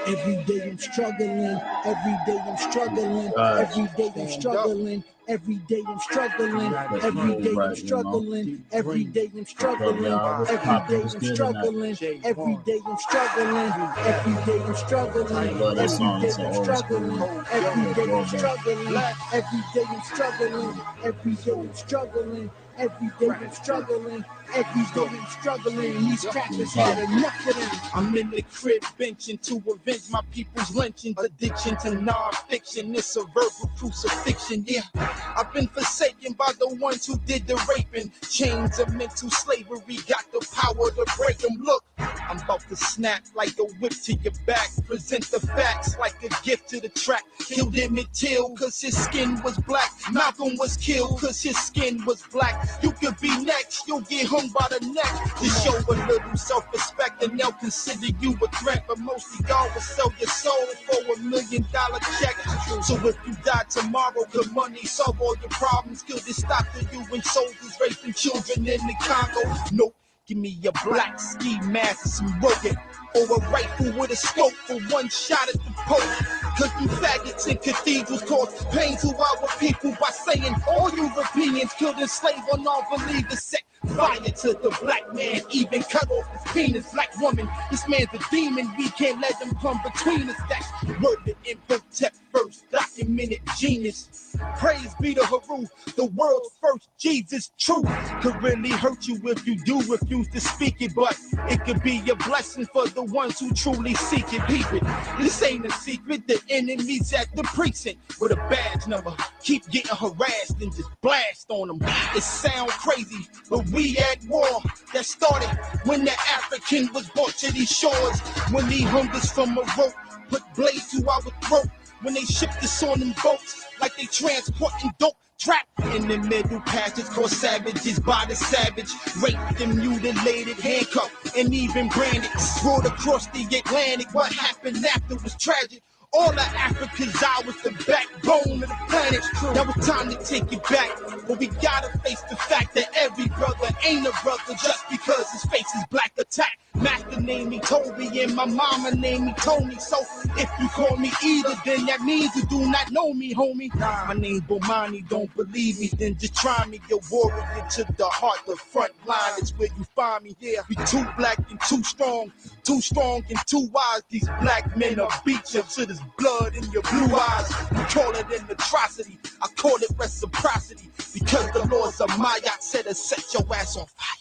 Every day I'm struggling, every day I'm struggling, every day I'm struggling, every day I'm struggling, every day I'm struggling, every day I'm struggling, every day I'm struggling, every day I'm struggling, every day I'm struggling, every day I'm struggling, every day I'm struggling, every day I'm struggling, every day I'm struggling, every day I'm struggling, every day I'm struggling. These crackers had enough of them. I'm in the crib benching to avenge my people's lynching. Addiction to non-fiction, it's a verbal crucifixion. Yeah, I've been forsaken by the ones who did the raping. Chains of mental slavery got the power to break them. Look, I'm about to snap like a whip to your back. Present the facts like a gift to the track. Killed Emmett Till cause his skin was black. Malcolm was killed cause his skin was black. You could be next, you'll get hung by the neck. To show a little self-respect and they'll consider you a threat. But most of y'all will sell your soul for $1 million check. So if you die tomorrow, could money solve all your problems? Could it stop the UN soldiers raping children in the Congo? Nope. Give me a black ski mask and some rocket, or a rifle with a scope for one shot at the Pope. Cause you faggots in cathedrals cause pain to our people by saying all Europeans killed and slave on non-believers. Set fire to the black man, even cut off his penis. Black woman, this man's a demon, we can't let them come between us. That's word to Imhotep first, documented genius. Praise be to Haru, the world's first Jesus truth. Could really hurt you if you do refuse to speak it, but it could be a blessing for the ones who truly seek it. Peep it, this ain't a secret, the enemy's at the precinct with a badge number. Keep getting harassed and just blast on them. It sound crazy, but we at war. That started when the African was brought to these shores. When he hung us from a rope, put blades to our throat. When they shipped us on them boats, like they transporting dope. Trapped in the middle passage, called savages by the savage. Raped and mutilated, handcuffed, and even branded. Rode across the Atlantic, what happened after was tragic. All of Africa's was the backbone of the planet. Now it's time to take it back, but we gotta face the fact that every brother ain't a brother just because his face is black. Attack. Master named me Toby and my mama named me Tony. So if you call me either, then that means you do not know me, homie. My name's Bomani, don't believe me, then just try me. Your warrior to the heart, the front line is where you find me. Yeah, we too black and too strong and too wise. These black men are beat you to this blood in your blue eyes. We call it an atrocity, I call it reciprocity, because the laws of Maya said to set your ass on fire.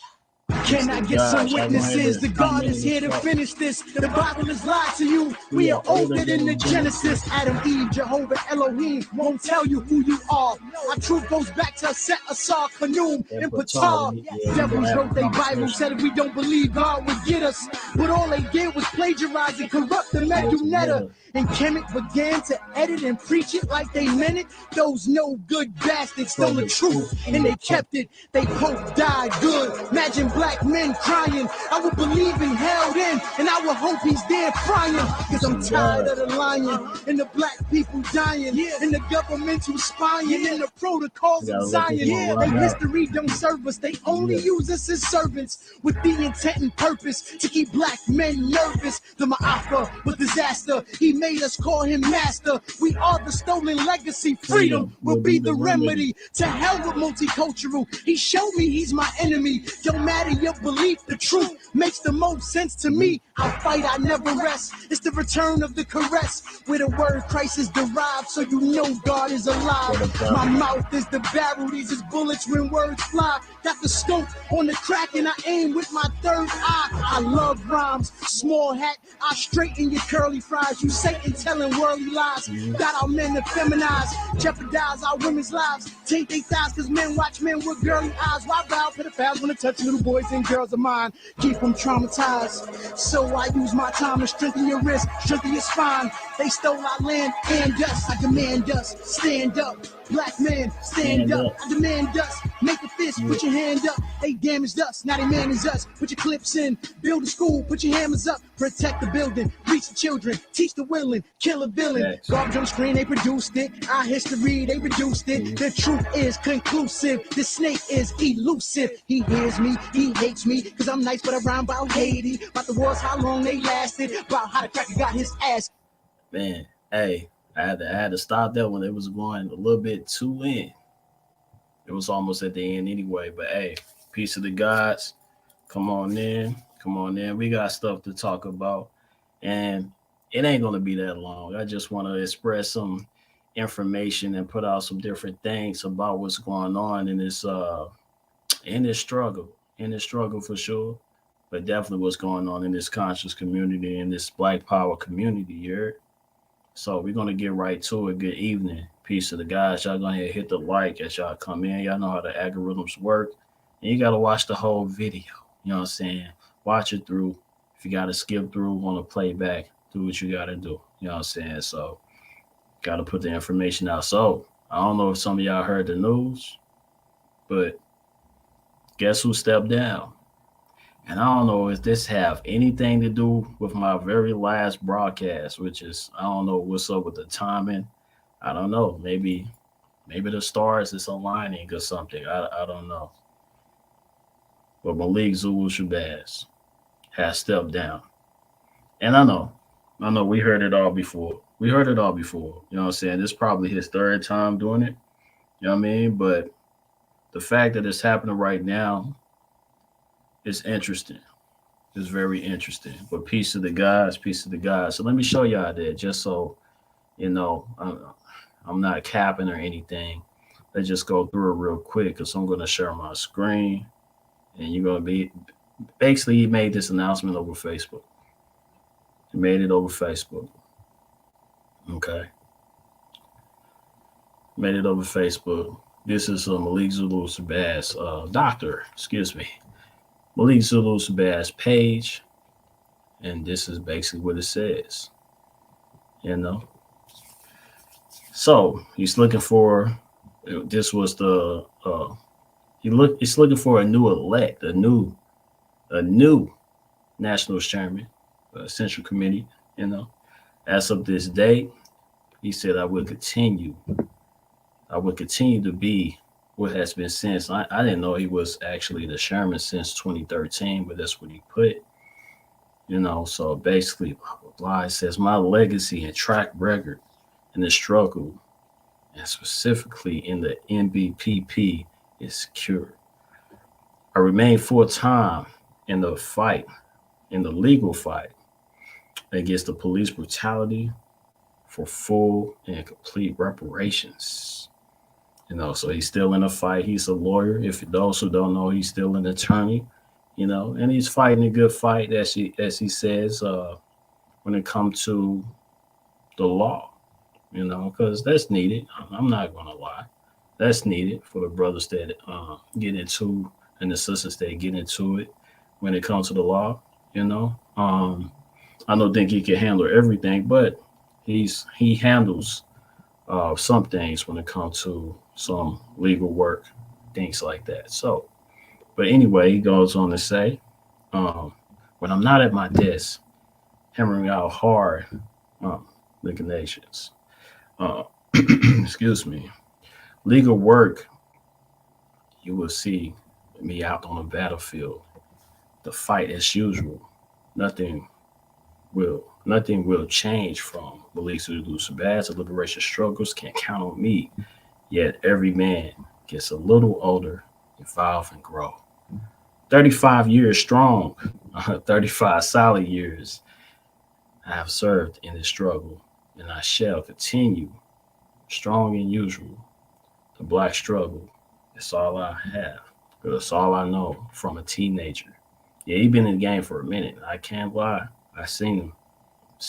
Can I get some witnesses? The God is here to finish this. The Bible is lied to you. We are older than the Genesis. Adam, Eve, Jehovah, Elohim won't tell you who you are. Our truth goes back to Set, Asar, Kanum, and Pachar. Devils wrote their Bible, said if we don't believe God would get us. But all they did was plagiarize and corrupt the Medunetta. And Kemet began to edit and preach it like they meant it. Those no good bastards stole the truth and they kept it. They both died good. Imagine black men crying. I would believe in hell then, and I would hope he's there crying. Cause I'm tired of the lying and the black people dying and the government who's spying and the protocols of Zion. Their history don't serve us. They only use us as servants with the intent and purpose to keep black men nervous. The Ma'afa was disaster. He made us call him master. We are the stolen legacy. Freedom will be the remedy. To hell with multicultural. He showed me he's my enemy. Don't matter your belief, the truth makes the most sense to me. I fight, I never rest. It's the return of the caress, where the word Christ is derived, so you know God is alive. My mouth is the barrel, these is bullets when words fly. Got the scope on the crack and I aim with my third eye. I love rhymes, small hat, I straighten your curly fries. You Satan telling worldly lies. Got our men effeminized, jeopardize our women's lives. Taint they thighs cause men watch men with girly eyes. Why bow pedophiles when they touch little boys and girls of mine? Keep them traumatized. So I use my time to strengthen your wrist, strengthen your spine. They stole our land and us. I demand us, stand up. Black man, stand up. I demand us. Make a fist, put your hand up. They damaged us, now they manage us. Put your clips in, build a school, put your hammers up. Protect the building, reach the children, teach the willing, kill a villain. Garbage on the screen, they produced it. Our history, they reduced it. The truth is conclusive. The snake is elusive. He hears me, he hates me, cause I'm nice, but I rhyme about Haiti. About the wars, how how long they lasted, about how the cracker got his ass. Man, hey, I had to stop that when it was going a little bit too in. It was almost at the end anyway. But hey, peace of the gods. Come on in. Come on in. We got stuff to talk about. And it ain't gonna be that long. I just want to express some information and put out some different things about what's going on in this struggle. In this struggle for sure. But definitely what's going on in this conscious community, in this Black Power community here. So we're gonna get right to it. Good evening. Peace to the guys. Y'all gonna hit the like as y'all come in. Y'all know how the algorithms work. And you gotta watch the whole video. You know what I'm saying? Watch it through. If you gotta skip through, wanna play back, do what you gotta do. You know what I'm saying? So gotta put the information out. So I don't know if some of y'all heard the news, but guess who stepped down? And I don't know if this have anything to do with my very last broadcast, which is I don't know what's up with the timing. I don't know. Maybe the stars is aligning or something. I don't know. But Malik Zulu Shabazz has stepped down. And I know we heard it all before. You know what I'm saying? This is probably his third time doing it. You know what I mean? But the fact that it's happening right now, it's interesting. It's very interesting. But peace to the guys, peace to the guys. So let me show y'all that just so you know I'm not capping or anything. Let's just go through it real quick because I'm going to share my screen. And you're going to be basically he made this announcement over Facebook. He made it over Facebook. Okay. Made it over Facebook. This is Malik Zulu Shabazz, doctor, excuse me. Malik Zulu Shabazz page, and this is basically what it says. You know, so he's looking for. This was the he's looking for a new elect, a new national chairman, central committee. You know, as of this date, he said, "I will continue to be." What has been since I didn't know he was actually the chairman since 2013, but that's what he put. You know, so basically, it says my legacy and track record in the struggle, and specifically in the NBPP, is secure. I remain full time in the fight, in the legal fight against the police brutality for full and complete reparations. You know, so he's still in a fight. He's a lawyer. If those who don't know, he's still an attorney. You know, and he's fighting a good fight, as he says, when it comes to the law. You know, because that's needed. I'm not gonna lie, that's needed for the brothers that get into and the sisters that get into it when it comes to the law. You know, I don't think he can handle everything, but he handles some things when it comes to some legal work, things like that. So, but anyway, he goes on to say, when I'm not at my desk, hammering out hard liquidations, excuse me, legal work, you will see me out on the battlefield, the fight as usual. Nothing will change from Malik Zulu Shabazz. The liberation struggles can't count on me. Yet every man gets a little older, evolve, and grow. 35 years strong, 35 solid years I have served in this struggle, and I shall continue strong and usual. The black struggle is all I have, but it's all I know from a teenager. Yeah, he been in the game for a minute. I can't lie. I seen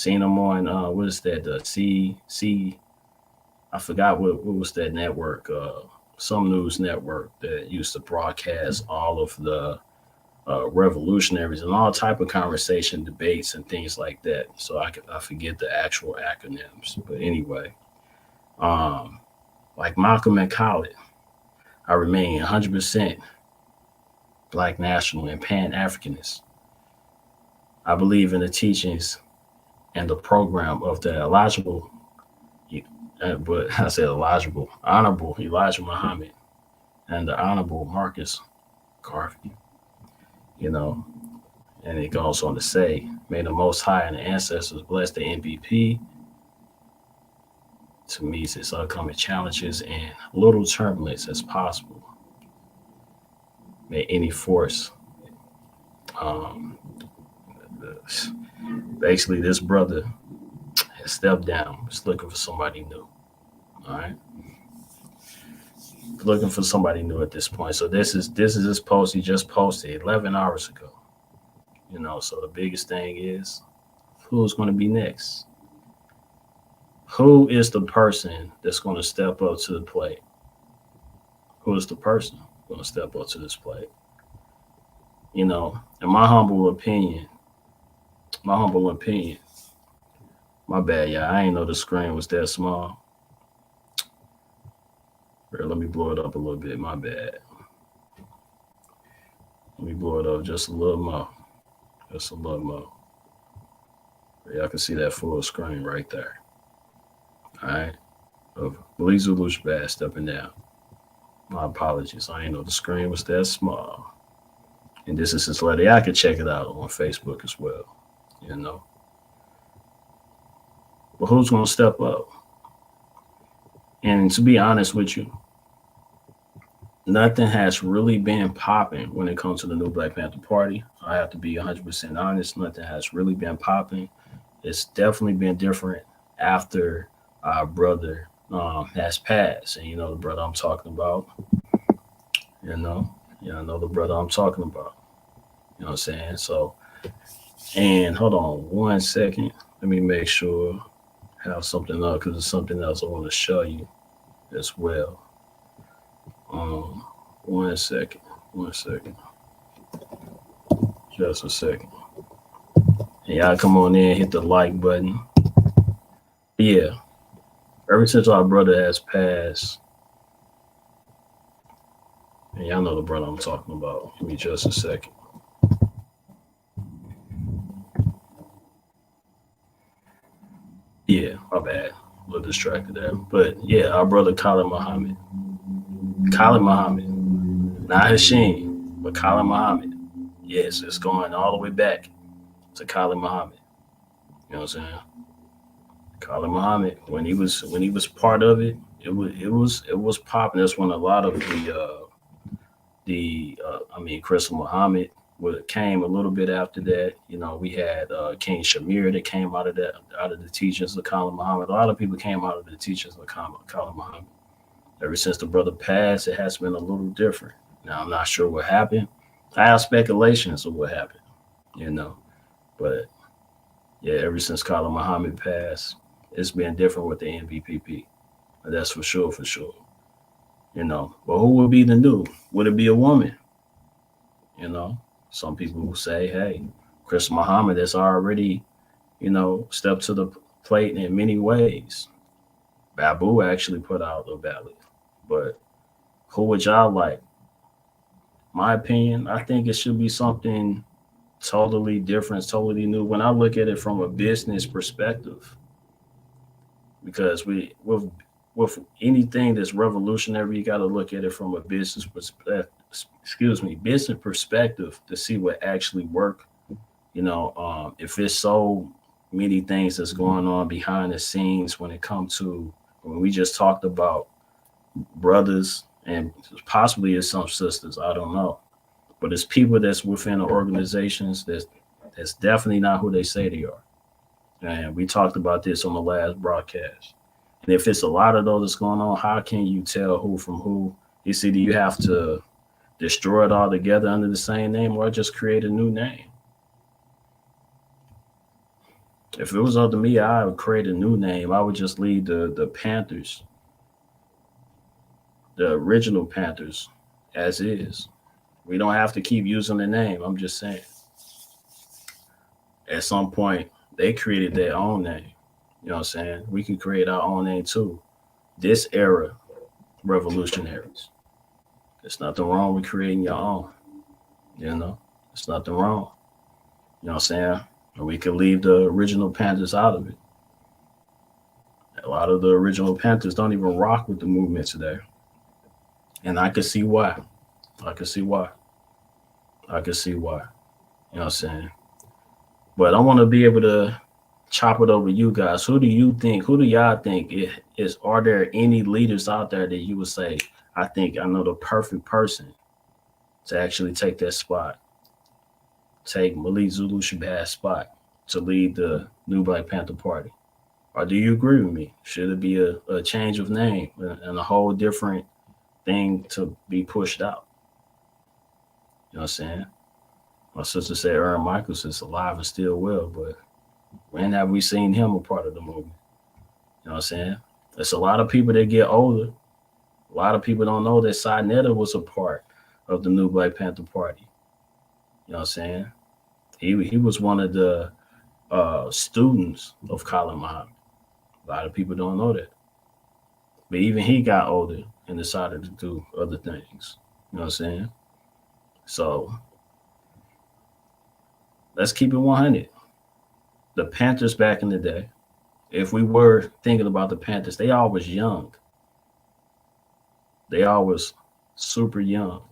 him on what is that? The C. I forgot what was that network. Some news network that used to broadcast all of the revolutionaries and all type of conversation, debates, and things like that. So I forget the actual acronyms. But anyway, like Malcolm and Khaled, I remain 100% Black national and Pan-Africanist. I believe in the teachings and the program of the eligible, but I said eligible, Honorable Elijah Muhammad and the Honorable Marcus Garvey. You know, and it goes on to say, May the Most High and the ancestors bless the NBP to meet its upcoming challenges and little turbulence as possible. May any force, basically this brother has stepped down, is looking for somebody new. All right. Looking for somebody new at this point. So this is this post he just posted 11 hours ago. You know, so the biggest thing is who's going to be next? Who is the person that's going to step up to the plate? Who is the person going to step up to this plate? You know, in my humble opinion, my bad, yeah, I ain't know the screen was that small. Here, let me blow it up a little bit, my bad. Let me blow it up just a little more. Just a little more. Y'all can see that full screen right there. All right. Of Malik Zulu Shabazz stepping down. My apologies. I didn't know the screen was that small. And this is his letter. I could check it out on Facebook as well. You know. But who's going to step up? And to be honest with you, nothing has really been popping when it comes to the new Black Panther Party. I have to be 100% honest. Nothing has really been popping. It's definitely been different after our brother has passed. And you know the brother I'm talking about. You know the brother I'm talking about. You know what I'm saying? So, and hold on 1 second. Let me make sure I have something up because there's something else I want to show you as well. 1 second. Just a second. And y'all come on in, hit the like button. Yeah. Ever since our brother has passed, and y'all know the brother I'm talking about. Give me just a second. Yeah, my bad. A little distracted there. But yeah, our brother Khalid Muhammad. Not Hashim, but Khalid Muhammad. Yes, it's going all the way back to Khalid Muhammad. You know what I'm saying? Khalid Muhammad, when he was part of it, it was popping. That's when a lot of Crystal Muhammad came a little bit after that. You know, we had King Shamir that came out of the teachings of Khalid Muhammad. A lot of people came out of the teachings of Khalid Muhammad. Ever since the brother passed, it has been a little different. Now, I'm not sure what happened. I have speculations of what happened, you know. But, yeah, ever since Khalid Muhammad passed, it's been different with the NBPP. That's for sure. You know, but who would be the new? Would it be a woman? You know, some people will say, hey, Chris Muhammad has already, you know, stepped to the plate in many ways. Babu actually put out a ballot. But who would y'all like? My opinion, I think it should be something totally different, totally new. When I look at it from a business perspective, because with anything that's revolutionary, you got to look at it from a business perspective. Business perspective to see what actually work. You know, if it's so many things that's going on behind the scenes when it comes to when we just talked about brothers and possibly it's some sisters, I don't know, but it's people that's within the organizations that's definitely not who they say they are. And we talked about this on the last broadcast. And if it's a lot of those that's going on, how can you tell who from who? It's either you have to destroy it all together under the same name or just create a new name. If it was up to me, I would create a new name. I would just leave the Panthers, the original Panthers, as is. We don't have to keep using the name. I'm just saying. At some point, they created their own name. You know what I'm saying? We can create our own name too. This era, revolutionaries. There's nothing wrong with creating your own. You know, there's nothing wrong. You know what I'm saying? And we could leave the original Panthers out of it. A lot of the original Panthers don't even rock with the movement today. And I could see why. You know what I'm saying? But I want to be able to chop it over you guys. Who do y'all think are there any leaders out there that you would say, I think I know the perfect person to actually take that spot, take Malik Zulu Shabazz spot to lead the new Black Panther Party? Or do you agree with me? Should it be a change of name and a whole different thing to be pushed out? You know what I'm saying? My sister said Aaron Michaels is alive and still well, but when have we seen him a part of the movement? You know what I'm saying? There's a lot of people that get older. A lot of people don't know that Sinetta was a part of the new Black Panther Party. You know what I'm saying? He was one of the students of Colin Muhammad. A lot of people don't know that. But even he got older and decided to do other things. You know what I'm saying? So let's keep it 100. The Panthers back in the day, if we were thinking about the Panthers, they always young. They always super young.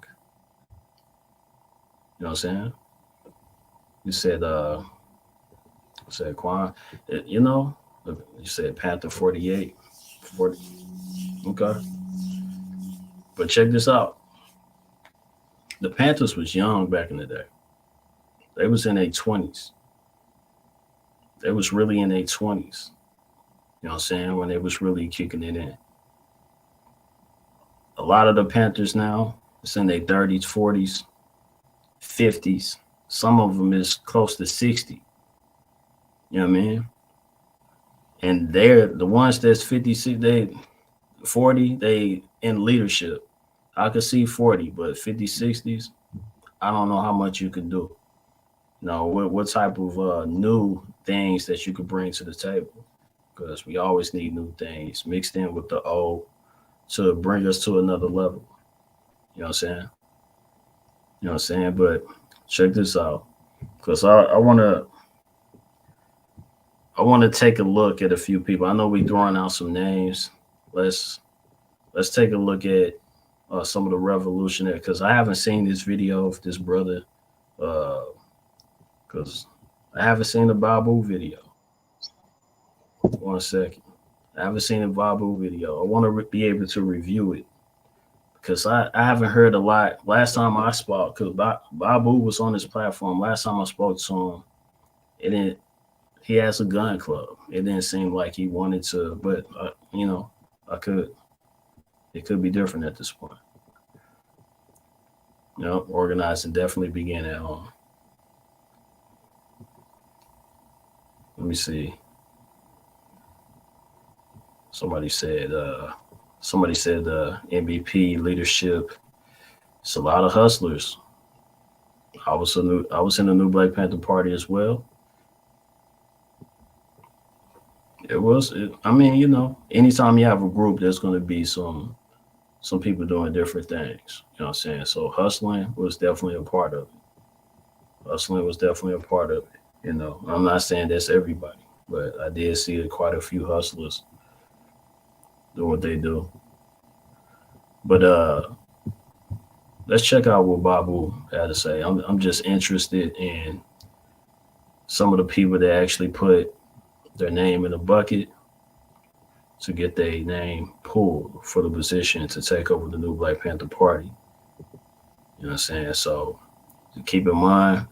You know what I'm saying? You said Quan, you know, you said Panther 48, 40. Okay. But check this out. The Panthers was young back in the day. They was in their 20s. They was really in their 20s. You know what I'm saying? When they was really kicking it in. A lot of the Panthers now, it's in their 30s, 40s, 50s. Some of them is close to 60. You know what I mean? And they're the ones that's 56, 40, they in leadership. I could see 40, but 50, 60s, I don't know how much you can do. You know, what type of new things that you could bring to the table. Because we always need new things mixed in with the old to bring us to another level. You know what I'm saying? You know what I'm saying? But check this out. Because I wanna take a look at a few people. I know we throwing out some names. Let's take a look at some of the revolutionary, because I haven't seen this video of this brother, because I haven't seen the Babu video. 1 second. I haven't seen the Babu video. I want to be able to review it because I haven't heard a lot. Last time I spoke, because Babu was on his platform. Last time I spoke to him, he has a gun club. It didn't seem like he wanted to, but you know, it could be different at this point. You know, organizing definitely began at home. Let me see. Somebody said NBP leadership. It's a lot of hustlers. I was in the new Black Panther Party as well. I mean, you know, anytime you have a group, there's going to be some people doing different things. You know what I'm saying? So hustling was definitely a part of it. You know, I'm not saying that's everybody, but I did see quite a few hustlers do what they do. But let's check out what Babu had to say. I'm just interested in some of the people that actually put their name in a bucket to get their name pulled for the position to take over the new Black Panther Party. You know what I'm saying? So keep in mind,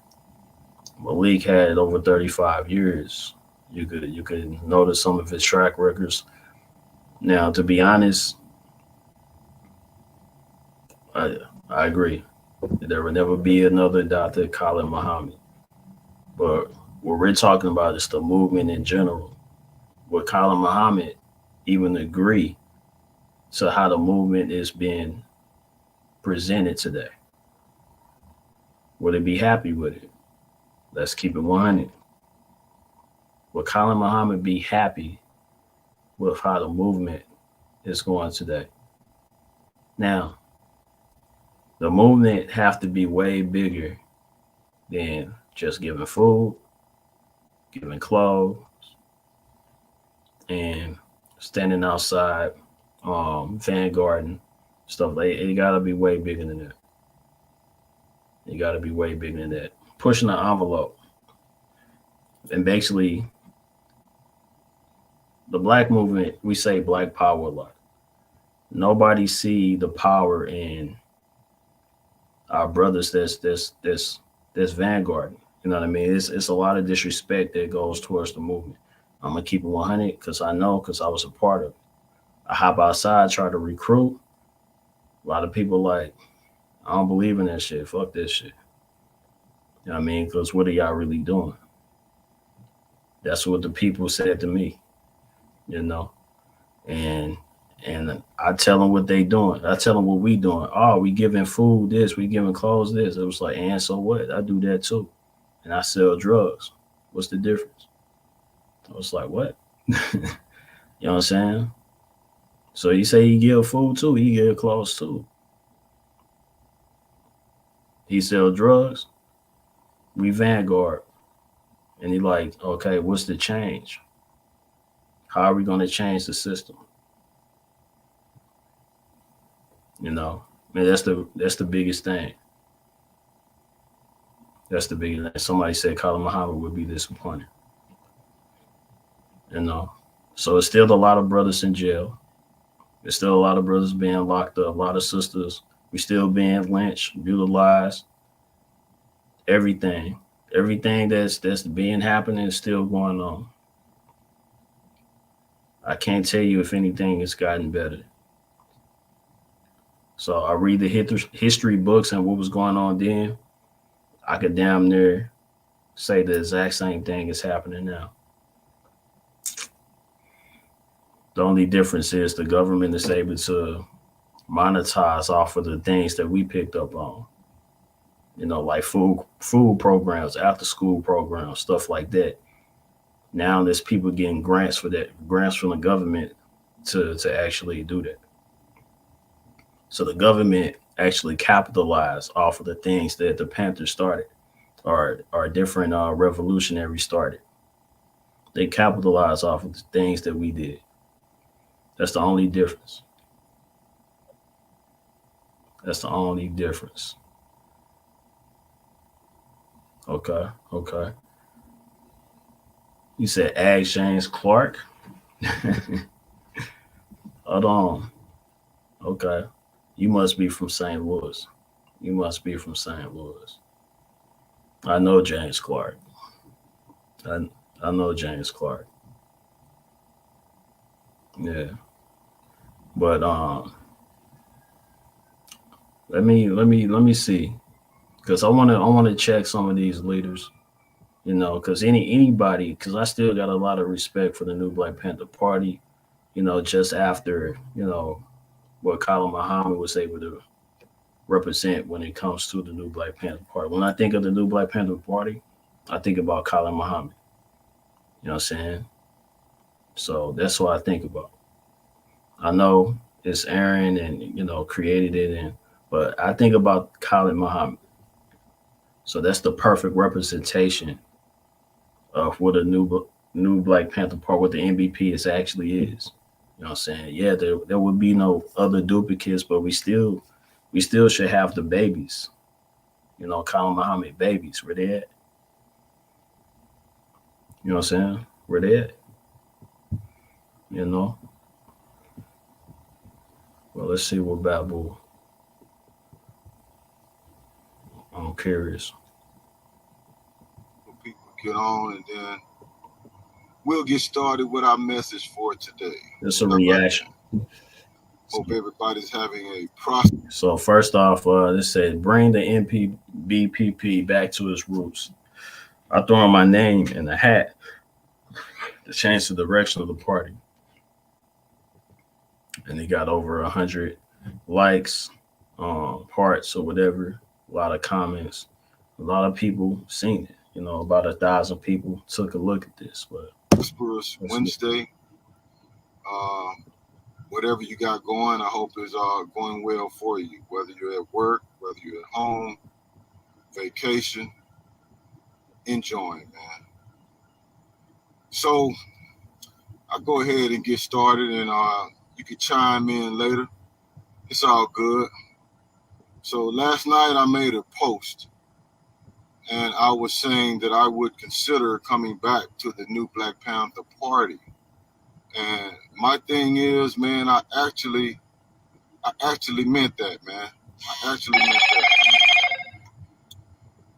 Malik had over 35 years. You could notice some of his track records. Now, to be honest, I agree. There will never be another Dr. Colin Muhammad. But what we're talking about is the movement in general. Would Colin Muhammad even agree to how the movement is being presented today? Would he be happy with it? Let's keep it 100. Would Colin Muhammad be happy with how the movement is going today? Now, the movement have to be way bigger than just giving food, giving clothes, and standing outside, vanguarding stuff. It gotta be way bigger than that. It gotta be way bigger than that. Pushing the envelope. And basically, the black movement, we say black power a lot. Nobody see the power in our brothers that's vanguard. You know what I mean? It's a lot of disrespect that goes towards the movement. I'm gonna keep it 100 because I know, because I was a part of it. I hop outside, try to recruit. A lot of people like, I don't believe in that shit. Fuck this shit. You know what I mean? Because what are y'all really doing? That's what the people said to me, you know. And I tell them what they doing. I tell them what we doing. Oh, we giving food this, we giving clothes this. It was like, and so what? I do that too. And I sell drugs. What's the difference? I was like, what? You know what I'm saying? So you say he give food too, he give clothes too. He sell drugs, we vanguard. And he like, okay, what's the change? How are we going to change the system? You know, man, that's the biggest thing. That's the biggest thing. Somebody said Khalid Muhammad would be disappointed. You know, so it's still a lot of brothers in jail. There's still a lot of brothers being locked up. A lot of sisters, we still being lynched, brutalized. Everything that's being happening is still going on. I can't tell you if anything has gotten better. So I read the history books and what was going on then. I could damn near say the exact same thing is happening now. The only difference is the government is able to monetize off of the things that we picked up on. You know, like food programs, after school programs, stuff like that. Now there's people getting grants for that, grants from the government to actually do that. So the government actually capitalized off of the things that the Panthers started, or different revolutionaries started. They capitalized off of the things that we did. That's the only difference. That's the only difference. Okay. You said Ag James Clark? Hold on. Okay. You must be from St. Louis. I know James Clark. I know James Clark. Yeah. But let me see. Because I wanna check some of these leaders, you know, because anybody, because I still got a lot of respect for the new Black Panther Party, you know, just after, you know, what Khalid Muhammad was able to represent when it comes to the new Black Panther Party. When I think of the new Black Panther Party, I think about Khalid Muhammad. You know what I'm saying? So that's what I think about. I know it's Aaron and, you know, created it, but I think about Khalid Muhammad. So that's the perfect representation of what a new Black Panther Party, what the NBP is actually is. You know what I'm saying? Yeah, there would be no other duplicates, but we still should have the babies. You know, Khalid Muhammad babies. Where they at? You know what I'm saying? Where they at? You know? Well, let's see what Babu. I'm curious. People get on, and then we'll get started with our message for today. It's a reaction. Hope everybody's having a process. So first off, this said, bring the NBPP back to its roots. I throw in my name in the hat to change the direction of the party. And they got over 100 likes, hearts or whatever, a lot of comments, a lot of people seen it. You know, about 1,000 people took a look at this. But prosperous Wednesday. Whatever you got going, I hope is going well for you. Whether you're at work, whether you're at home, vacation, enjoying, man. So I'll go ahead and get started, and you can chime in later. It's all good. So last night I made a post, and I was saying that I would consider coming back to the new Black Panther Party. And my thing is, man, I actually meant that, man. I actually meant that.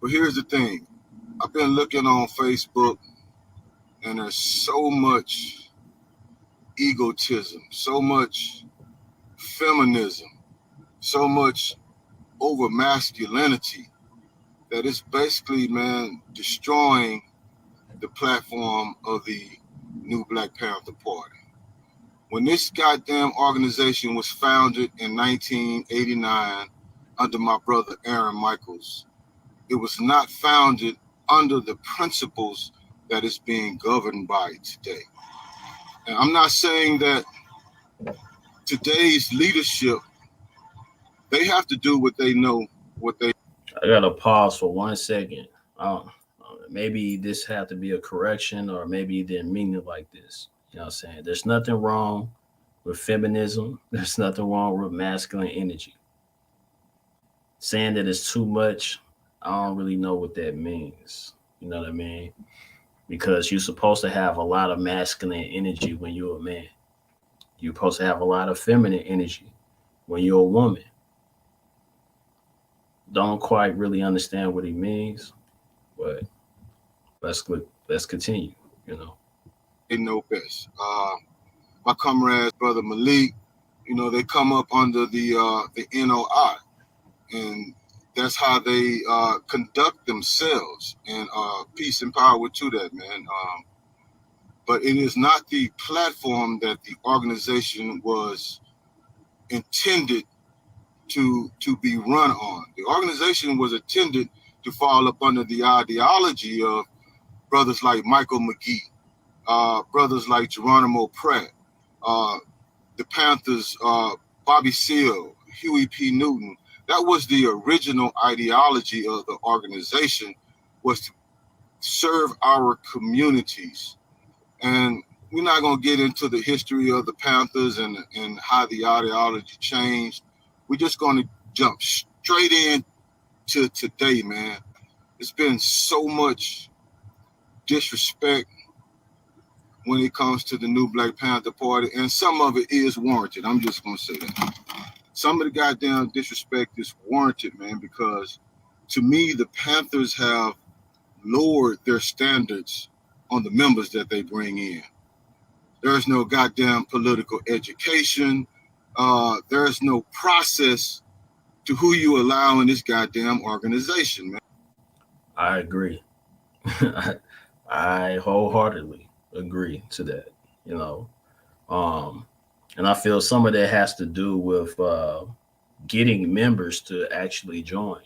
But here's the thing. I've been looking on Facebook, and there's so much egotism, so much feminism, so much over masculinity that it's basically, man, destroying the platform of the new Black Panther Party. When this goddamn organization was founded in 1989 under my brother Aaron Michaels, it was not founded under the principles that it's being governed by today. And I'm not saying that today's leadership, they have to do what they know, what they... I gotta pause for 1 second. Maybe this had to be a correction, or maybe you didn't mean it like this. You know what I'm saying? There's nothing wrong with feminism. There's nothing wrong with masculine energy. Saying that it's too much, I don't really know what that means. You know what I mean? Because you're supposed to have a lot of masculine energy when you're a man. You're supposed to have a lot of feminine energy when you're a woman. Don't quite really understand what he means, but let's continue, you know. They know best. My comrades, brother Malik, you know, they come up under the NOI, and that's how they conduct themselves. And peace and power to that, man. But it is not the platform that the organization was intended to be run on. The organization was intended to fall up under the ideology of brothers like Michael McGee, brothers like Geronimo Pratt, the Panthers, Bobby Seale, Huey P. Newton. That was the original ideology of the organization, was to serve our communities. And we're not going to get into the history of the Panthers and how the ideology changed. We're just going to jump straight in to today, man. It's been so much disrespect when it comes to the new Black Panther Party, and some of it is warranted. I'm just going to say that. Some of the goddamn disrespect is warranted, man, because to me, the Panthers have lowered their standards on the members that they bring in. There's no goddamn political education. There's no process to who you allow in this goddamn organization, man. I agree. I wholeheartedly agree to that, you know. And I feel some of that has to do with getting members to actually join,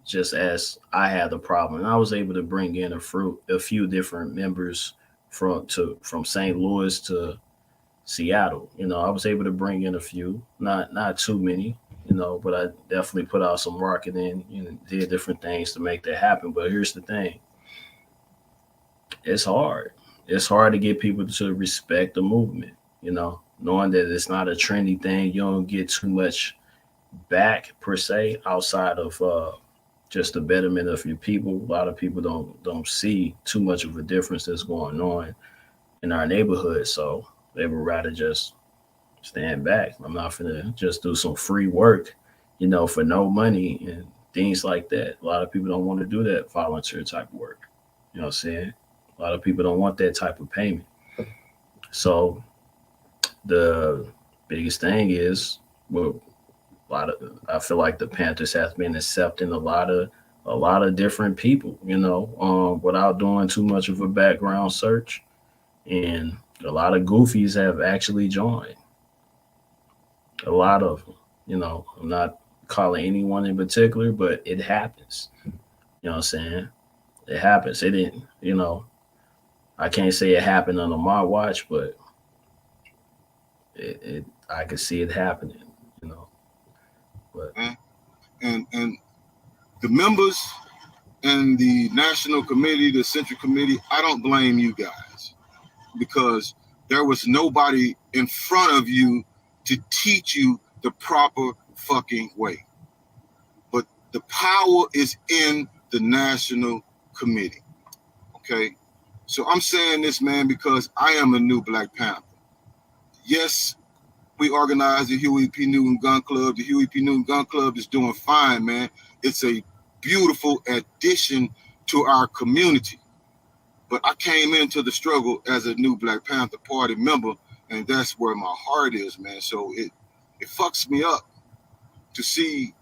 just as I had the problem. And I was able to bring in a few different members from St. Louis to Seattle. You know, I was able to bring in a few, not too many, you know, but I definitely put out some marketing and did different things to make that happen. But here's the thing. It's hard. It's hard to get people to respect the movement, you know, knowing that it's not a trendy thing. You don't get too much back per se outside of just the betterment of your people. A lot of people don't see too much of a difference that's going on in our neighborhood, so they would rather just stand back. I'm not gonna just do some free work, you know, for no money and things like that. A lot of people don't want to do that volunteer type of work. You know what I'm saying? A lot of people don't want that type of payment. So the biggest thing is, well, I feel like the Panthers have been accepting a lot of different people, you know, without doing too much of a background search. And a lot of goofies have actually joined. A lot of them, you know. I'm not calling anyone in particular, but it happens. You know what I'm saying? It happens. It didn't, you know, I can't say it happened under my watch, but I could see it happening, you know. But and the members and the national committee, the central committee, I don't blame you guys, because there was nobody in front of you to teach you the proper fucking way. But the power is in the National Committee. Okay, so I'm saying this, man, because I am a new Black Panther. Yes, we organized the Huey P. Newton Gun Club. The Huey P. Newton Gun Club is doing fine, man. It's a beautiful addition to our community. But I came into the struggle as a new Black Panther Party member, and that's where my heart is, man. So it fucks me up to see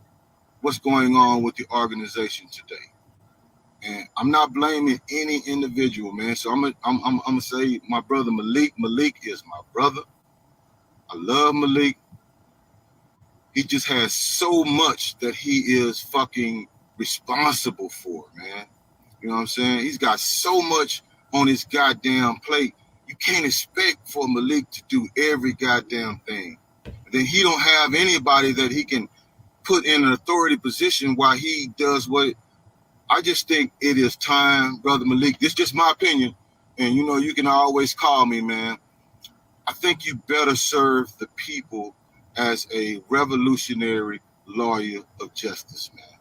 what's going on with the organization today. And I'm not blaming any individual, man. So I'm gonna say my brother Malik. Malik is my brother. I love Malik. He just has so much that he is fucking responsible for, man. You know what I'm saying? He's got so much on his goddamn plate. You can't expect for Malik to do every goddamn thing. Then he don't have anybody that he can put in an authority position while he does what. I just think it is time, Brother Malik. This is just my opinion. And, you know, you can always call me, man. I think you better serve the people as a revolutionary lawyer of justice, man.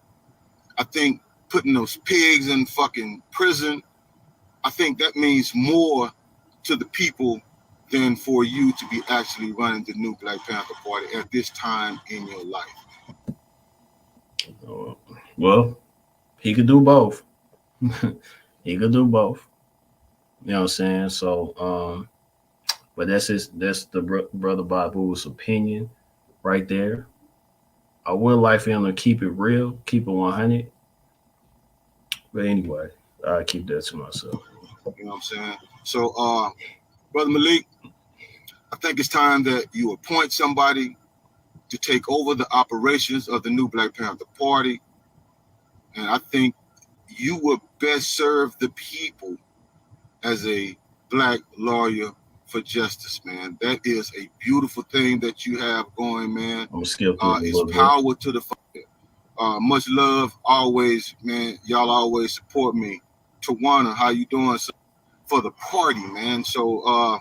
I think putting those pigs in fucking prison, I think that means more to the people than for you to be actually running the new Black Panther Party at this time in your life. Well, he could do both. He could do both. You know what I'm saying? So, but that's the brother Babu's opinion right there. I would like for him to keep it real, keep it 100. But anyway, I keep that to myself. You know what I'm saying? So, Brother Malik, I think it's time that you appoint somebody to take over the operations of the new Black Panther Party. And I think you would best serve the people as a Black lawyer for justice, man. That is a beautiful thing that you have going, man. I'm skip it's power to the much love always, man. Y'all always support me. Tawana, how you doing for the party, man? So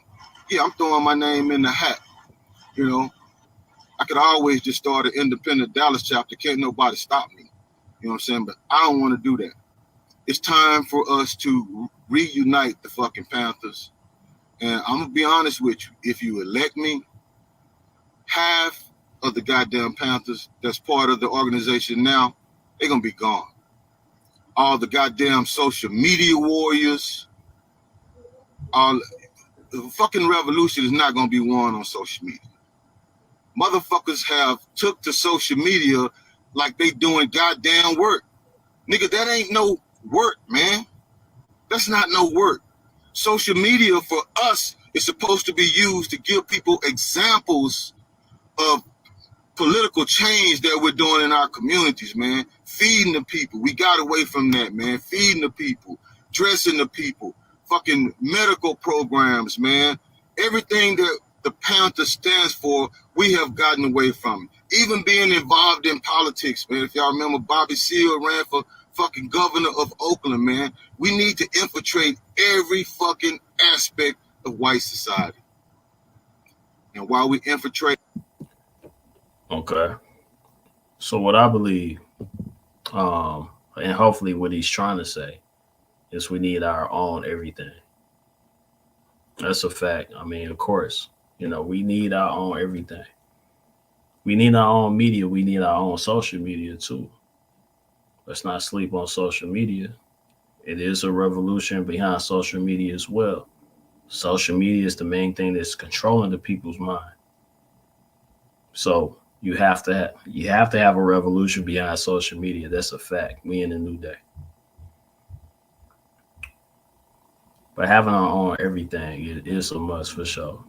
yeah, I'm throwing my name in the hat. You know, I could always just start an independent Dallas chapter. Can't nobody stop me. You know what I'm saying? But I don't want to do that. It's time for us to reunite the fucking Panthers. And I'm going to be honest with you. If you elect me, half of the goddamn Panthers that's part of the organization now, they're going to be gone. All the goddamn social media warriors, the fucking revolution is not going to be won on social media. Motherfuckers have took to social media like they doing goddamn work. Nigga, that ain't no work, man. That's not no work. Social media for us is supposed to be used to give people examples of political change that we're doing in our communities, man. Feeding the people. We got away from that, man. Feeding the people, dressing the people, fucking medical programs, man. Everything that the Panther stands for, we have gotten away from. Even being involved in politics, man. If y'all remember, Bobby Seale ran for fucking governor of Oakland, man. We need to infiltrate every fucking aspect of white society. And while we infiltrate. Okay. So what I believe, and hopefully what he's trying to say, is we need our own everything. That's a fact. I mean, of course, you know, we need our own everything. We need our own media. We need our own social media too. Let's not sleep on social media. It is a revolution behind social media as well. Social media is the main thing that's controlling the people's mind. So you have to have a revolution behind social media. That's a fact. We in a new day. But having our own everything is a must for sure.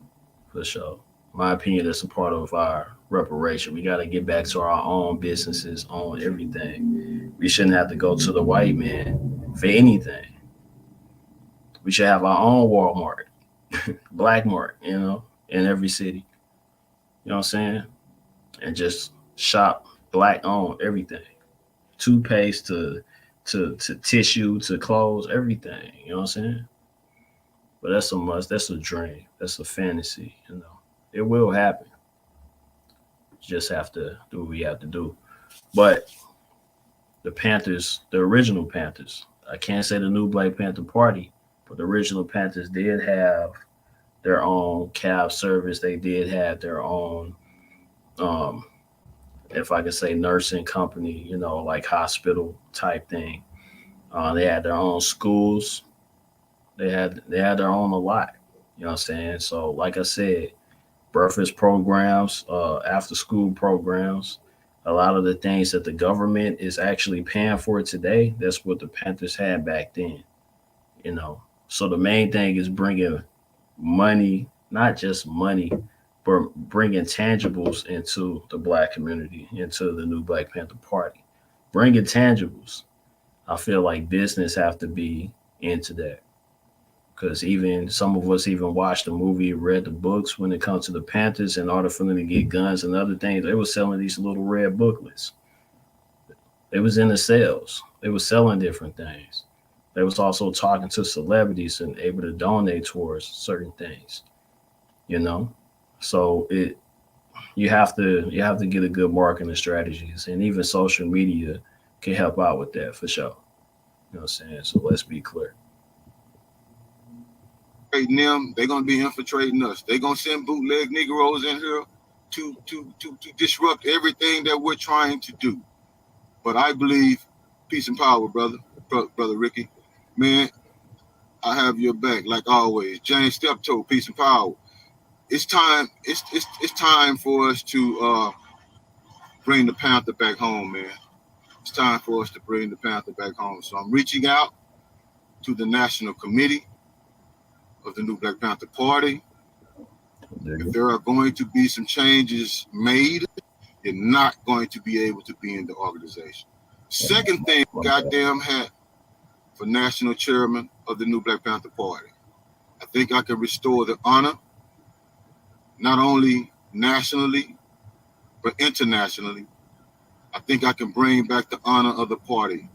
For sure. My opinion, that's a part of our reparation. We got to get back to our own businesses, own everything. We shouldn't have to go to the white man for anything. We should have our own Walmart, Black Mart, you know, in every city. You know what I'm saying? And just shop Black owned everything. Toothpaste to tissue to clothes, everything. You know what I'm saying? But that's a must. That's a dream. That's a fantasy, you know. It will happen. Just have to do what we have to do. But the Panthers, the original Panthers. I can't say the new Black Panther Party, but the original Panthers did have their own cab service. They did have their own, um, if I could say, nursing company, like hospital type thing. They had their own schools. They had their own a lot. You know what I'm saying? So, like I said, breakfast programs, after school programs, a lot of the things that the government is actually paying for today, that's what the Panthers had back then. So the main thing is bringing money, not just money, but bringing tangibles into the black community, into the new Black Panther Party. Bringing tangibles. I feel like business have to be into that. Because even some of us even watched the movie, read the books when it comes to the Panthers. In order for them to get guns and other things, they were selling these little red booklets. They was in the sales. They were selling different things. They was also talking to celebrities and able to donate towards certain things. So you have to get a good marketing strategies, and even social media can help out with that for sure. You know what I'm saying? So let's be clear. Them, they're gonna be infiltrating us. They're gonna send bootleg Negroes in here to disrupt everything that we're trying to do. But I believe, peace and power, brother Ricky, man, I have your back like always. James Steptoe, peace and power. It's time. It's time for us to bring the Panther back home, man. It's time for us to bring the Panther back home. So I'm reaching out to the National Committee of the new Black Panther Party. If there are going to be some changes made, you're not going to be able to be in the organization. Second thing, goddamn hat for national chairman of the new Black Panther Party. I think I can restore the honor, not only nationally, but internationally. I think I can bring back the honor of the party.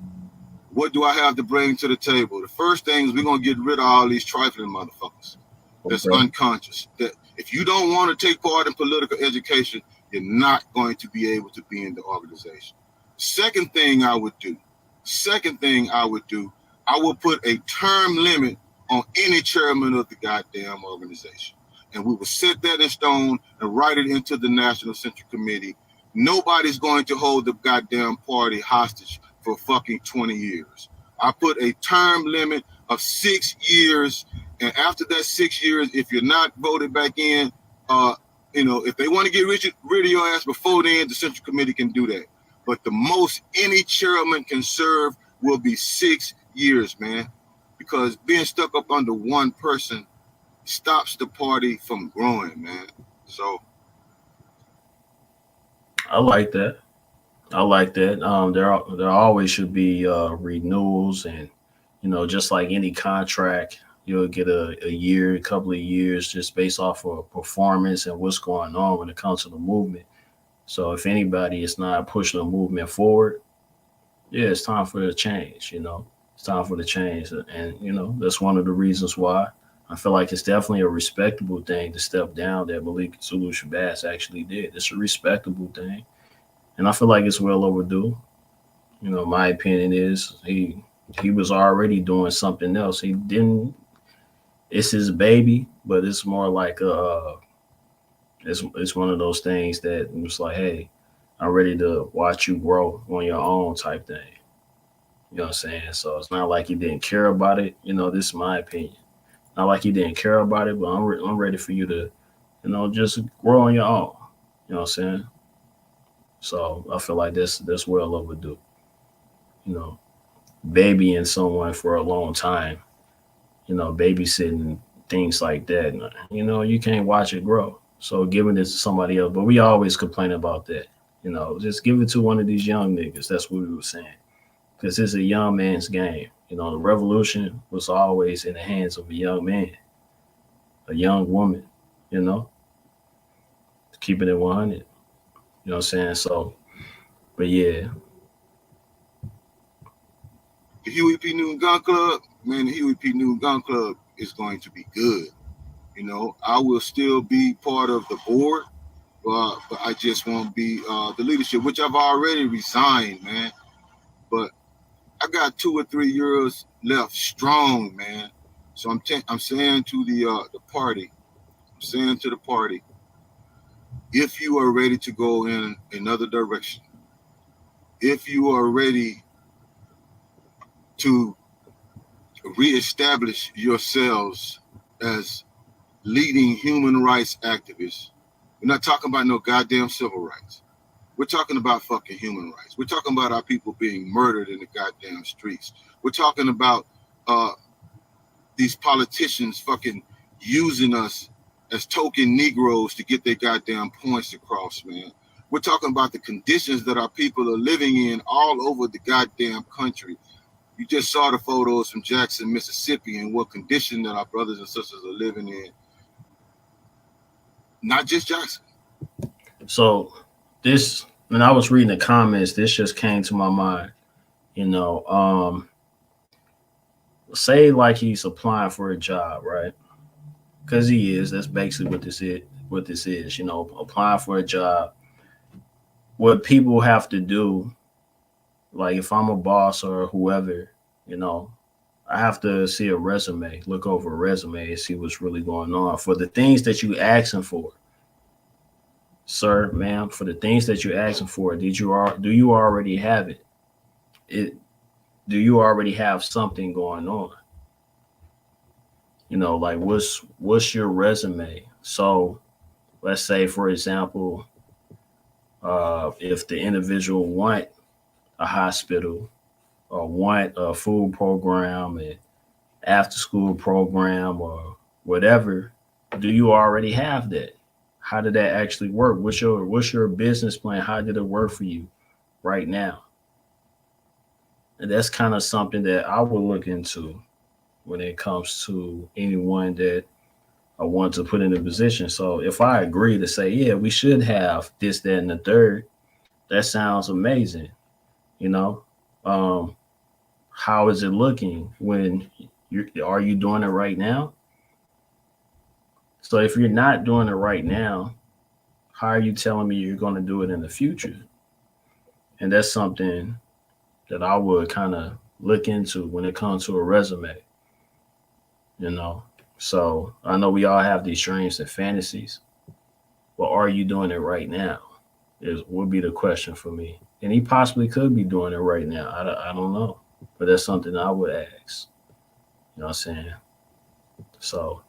What do I have to bring to the table? The first thing is we're going to get rid of all these trifling motherfuckers that's unconscious. That if you don't want to take part in political education, you're not going to be able to be in the organization. Second thing I would do, I will put a term limit on any chairman of the goddamn organization. And we will set that in stone and write it into the National Central Committee. Nobody's going to hold the goddamn party hostage for fucking 20 years. I put a term limit of 6 years. And after that 6 years, if you're not voted back in, if they want to get rid of your ass before then, the Central Committee can do that. But the most any chairman can serve will be 6 years, man. Because being stuck up under one person stops the party from growing, man. So I like that. There always should be renewals, and just like any contract, you'll get a year, a couple of years, just based off of performance and what's going on when it comes to the movement. So if anybody is not pushing the movement forward, yeah, it's time for the change. It's time for the change, and that's one of the reasons why I feel like it's definitely a respectable thing to step down that Malik Zulu Shabazz actually did. It's a respectable thing. And I feel like it's well overdue. My opinion is he was already doing something else. He didn't. It's his baby, but it's more like it's one of those things that it's like, hey, I'm ready to watch you grow on your own type thing. You know what I'm saying? So it's not like he didn't care about it. This is my opinion. Not like he didn't care about it, but I'm ready for you to, just grow on your own. You know what I'm saying? So I feel like that's well overdue. Babying someone for a long time, babysitting things like that. You can't watch it grow. So giving it to somebody else, but we always complain about that. Just give it to one of these young niggas. That's what we were saying, because it's a young man's game. The revolution was always in the hands of a young man, a young woman. Keeping it 100. You know what I'm saying? So, but yeah. The Huey P. Newton Gun Club, man, the Huey P. Newton Gun Club is going to be good. I will still be part of the board, but I just won't be the leadership, which I've already resigned, man. but I got 2 or 3 years left strong, man. So I'm saying to the party, if you are ready to go in another direction, if you are ready to reestablish yourselves as leading human rights activists, we're not talking about no goddamn civil rights. We're talking about fucking human rights. We're talking about our people being murdered in the goddamn streets. We're talking about these politicians fucking using us as token Negroes to get their goddamn points across, man. We're talking about the conditions that our people are living in all over the goddamn country. You just saw the photos from Jackson, Mississippi, and what condition that our brothers and sisters are living in. Not just Jackson. So this, when I was reading the comments, this just came to my mind. You know, say like he's applying for a job, right? Because he is. That's basically what this is. You know, applying for a job. What people have to do, like if I'm a boss or whoever, you know, I have to see a resume, look over a resume and see what's really going on for the things that you asking for. Sir, ma'am, for the things that you're asking for, do you already have it? Do you already have something going on? You know, like what's your resume? So let's say, for example, if the individual want a hospital or want a food program and after school program or whatever, do you already have that? How did that actually work? What's your business plan? How did it work for you right now? And that's kind of something that I would look into when it comes to anyone that I want to put in a position. So if I agree to say, yeah, we should have this, that, and the third, that sounds amazing. You know, how is it looking when are you doing it right now? So if you're not doing it right now, how are you telling me you're going to do it in the future? And that's something that I would kind of look into when it comes to a resume, you know? So I know we all have these dreams and fantasies, but are you doing it right now? Would be the question for me. And he possibly could be doing it right now. I don't know, but that's something I would ask. You know what I'm saying? So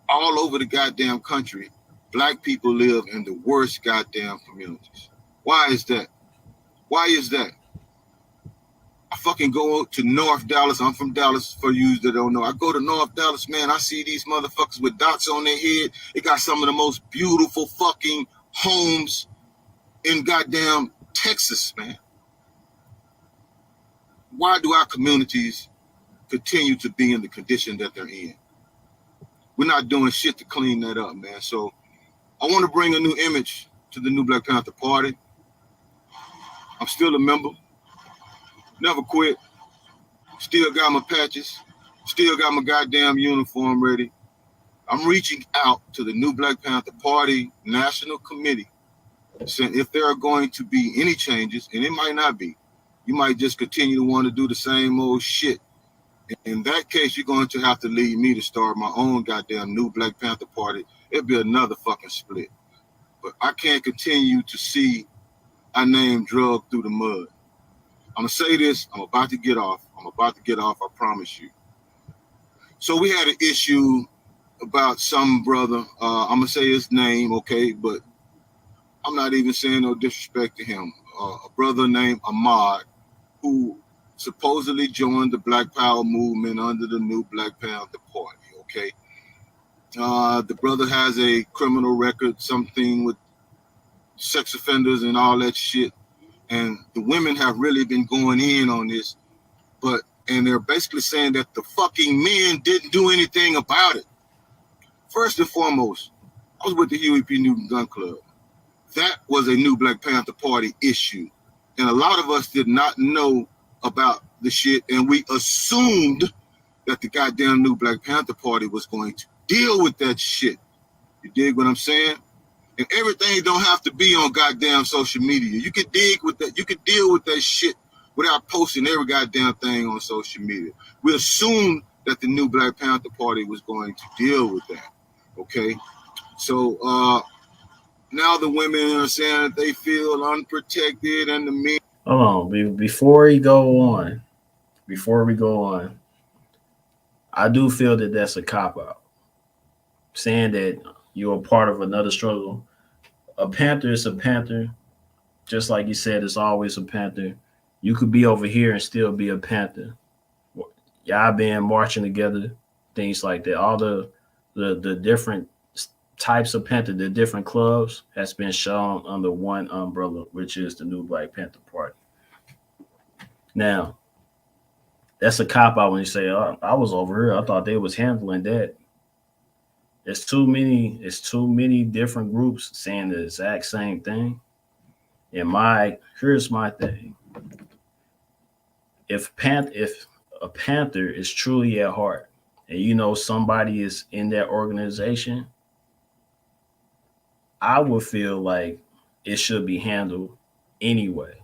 all over the goddamn country, black people live in the worst goddamn communities. Why is that? Why is that? I fucking go to North Dallas. I'm from Dallas, for you that don't know. I go to North Dallas, man. I see these motherfuckers with dots on their head. They got some of the most beautiful fucking homes in goddamn Texas, man. Why do our communities continue to be in the condition that they're in? We're not doing shit to clean that up, man. So I want to bring a new image to the new Black Panther Party. I'm still a member. Never quit. Still got my patches. Still got my goddamn uniform ready. I'm reaching out to the new Black Panther Party National Committee, saying if there are going to be any changes, and it might not be, you might just continue to want to do the same old shit. In that case, you're going to have to leave me to start my own goddamn new Black Panther Party. It'll be another fucking split. But I can't continue to see our name drugged through the mud. I'm going to say this. I'm about to get off. I promise you. So we had an issue about some brother. I'm going to say his name, okay? But I'm not even saying no disrespect to him. A brother named Ahmad, who supposedly joined the Black Power movement under the new Black Panther Party, okay? The brother has a criminal record, something with sex offenders and all that shit. And the women have really been going in on this, and they're basically saying that the fucking men didn't do anything about it. First and foremost, I was with the Huey P. Newton Gun Club. That was a new Black Panther Party issue. And a lot of us did not know about the shit, and we assumed that the goddamn new Black Panther Party was going to deal with that shit. You dig what I'm saying? And everything don't have to be on goddamn social media. You can dig with that. You can deal with that shit without posting every goddamn thing on social media. We assumed that the new Black Panther Party was going to deal with that. Okay, so now the women are saying that they feel unprotected, and the men. Hold on, before we go on, I do feel that that's a cop out. Saying that you're a part of another struggle. A panther is a panther, just like you said. It's always a panther. You could be over here and still be a panther. Y'all been marching together, things like that. All the different types of panther, the different clubs, has been shown under one umbrella, which is the new Black Panther Party. Now, that's a cop out when you say, "Oh, I was over here. I thought they was handling that." It's too many different groups saying the exact same thing. And here's my thing. If a panther is truly at heart, and you know somebody is in that organization, I would feel like it should be handled anyway.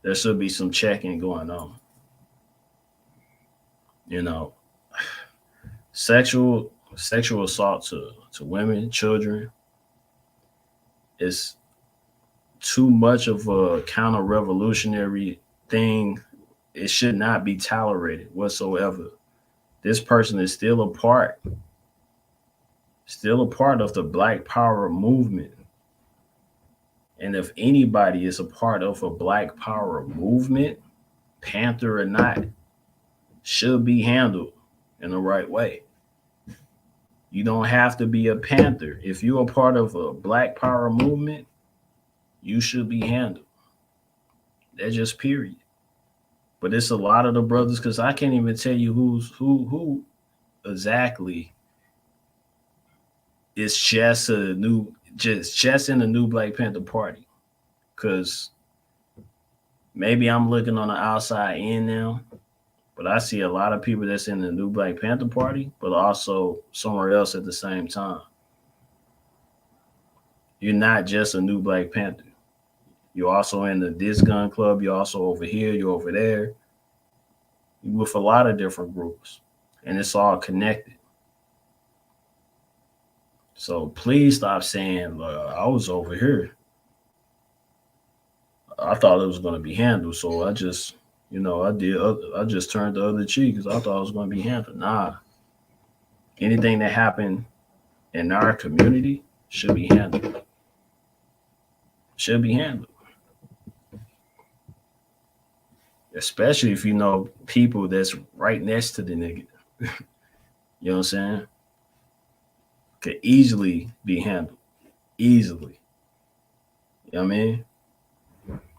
There should be some checking going on. You know, sexual assault to women, children is too much of a counter-revolutionary thing. It should not be tolerated whatsoever. This person is still a part of the Black Power movement. And if anybody is a part of a Black Power movement, Panther or not, should be handled in the right way. You don't have to be a Panther. If you're a part of a Black Power movement, you should be handled. That's just period. But it's a lot of the brothers, because I can't even tell you who exactly is just in the new Black Panther Party. Because maybe I'm looking on the outside in now, but I see a lot of people that's in the new Black Panther Party, but also somewhere else at the same time. You're not just a new Black Panther. You're also in this gun club. You're also over here. You're over there. You're with a lot of different groups, and it's all connected. So please stop saying, I was over here. I thought it was going to be handled. So I just, I just turned the other cheek because I thought it was going to be handled. Nah. Anything that happened in our community should be handled. Should be handled. Especially if you know people that's right next to the nigga. You know what I'm saying? Could easily be handled. Easily. You know what I mean?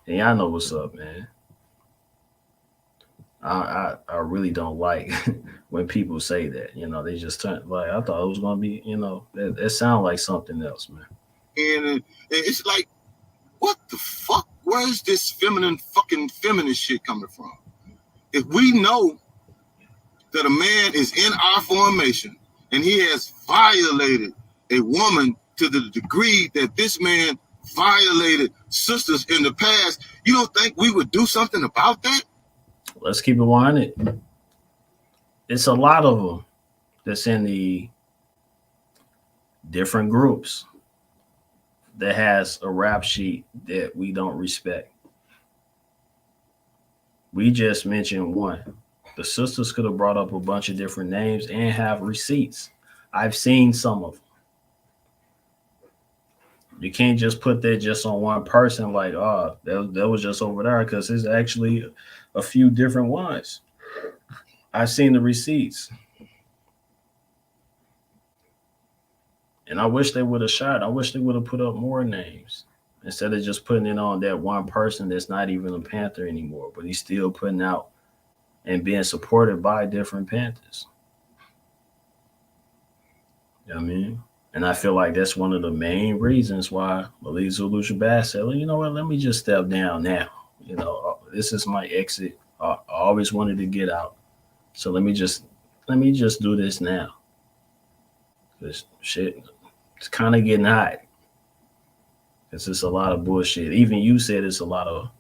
And y'all know what's up, man. I really don't like when people say that. They just turn like, I thought it was gonna be, that sounds like something else, man. And it's like, what the fuck? Where is this feminist shit coming from? If we know that a man is in our formation and he has violated a woman to the degree that this man violated sisters in the past, you don't think we would do something about that? Let's keep it 100. It's a lot of them that's in the different groups that has a rap sheet that we don't respect. We just mentioned one. The sisters could have brought up a bunch of different names and have receipts. I've seen some of them. You can't just put that just on one person like, oh, that was just over there, because there's actually a few different ones. I've seen the receipts. And I wish they would have shot. I wish they would have put up more names instead of just putting it on that one person that's not even a Panther anymore, but he's still putting out and being supported by different Panthers. You know what I mean? And I feel like that's one of the main reasons why Malik Zulu Shabazz said, well, you know what, let me just step down now. This is my exit. I always wanted to get out. So let me just do this now. This shit, it's kind of getting hot. It's just a lot of bullshit. Even you said it's a lot of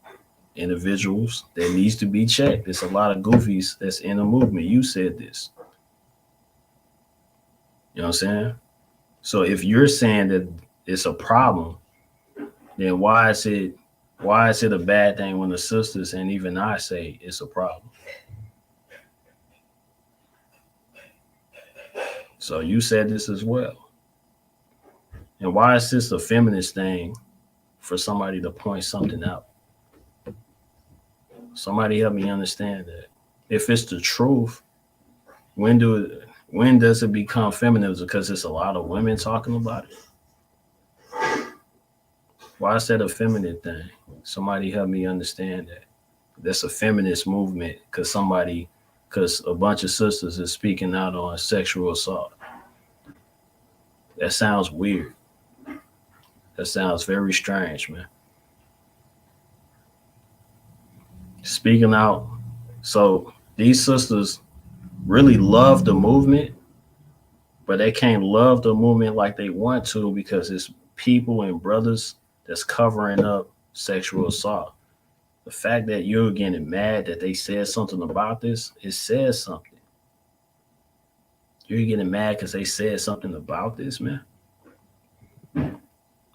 individuals that needs to be checked. There's a lot of goofies that's in the movement. You said this. You know what I'm saying? So if you're saying that it's a problem, then why is it a bad thing when the sisters and even I say it's a problem? So you said this as well. And why is this a feminist thing for somebody to point something out? Somebody help me understand that. If it's the truth, when does it become feminism? Because it's a lot of women talking about it. Why is that a feminine thing? Somebody help me understand that. That's a feminist movement because a bunch of sisters is speaking out on sexual assault. That sounds weird. That sounds very strange, man. Speaking out. So these sisters really love the movement, but they can't love the movement like they want to because it's people and brothers that's covering up sexual assault. The fact that you're getting mad that they said something about this, it says something. You're getting mad because they said something about this, man.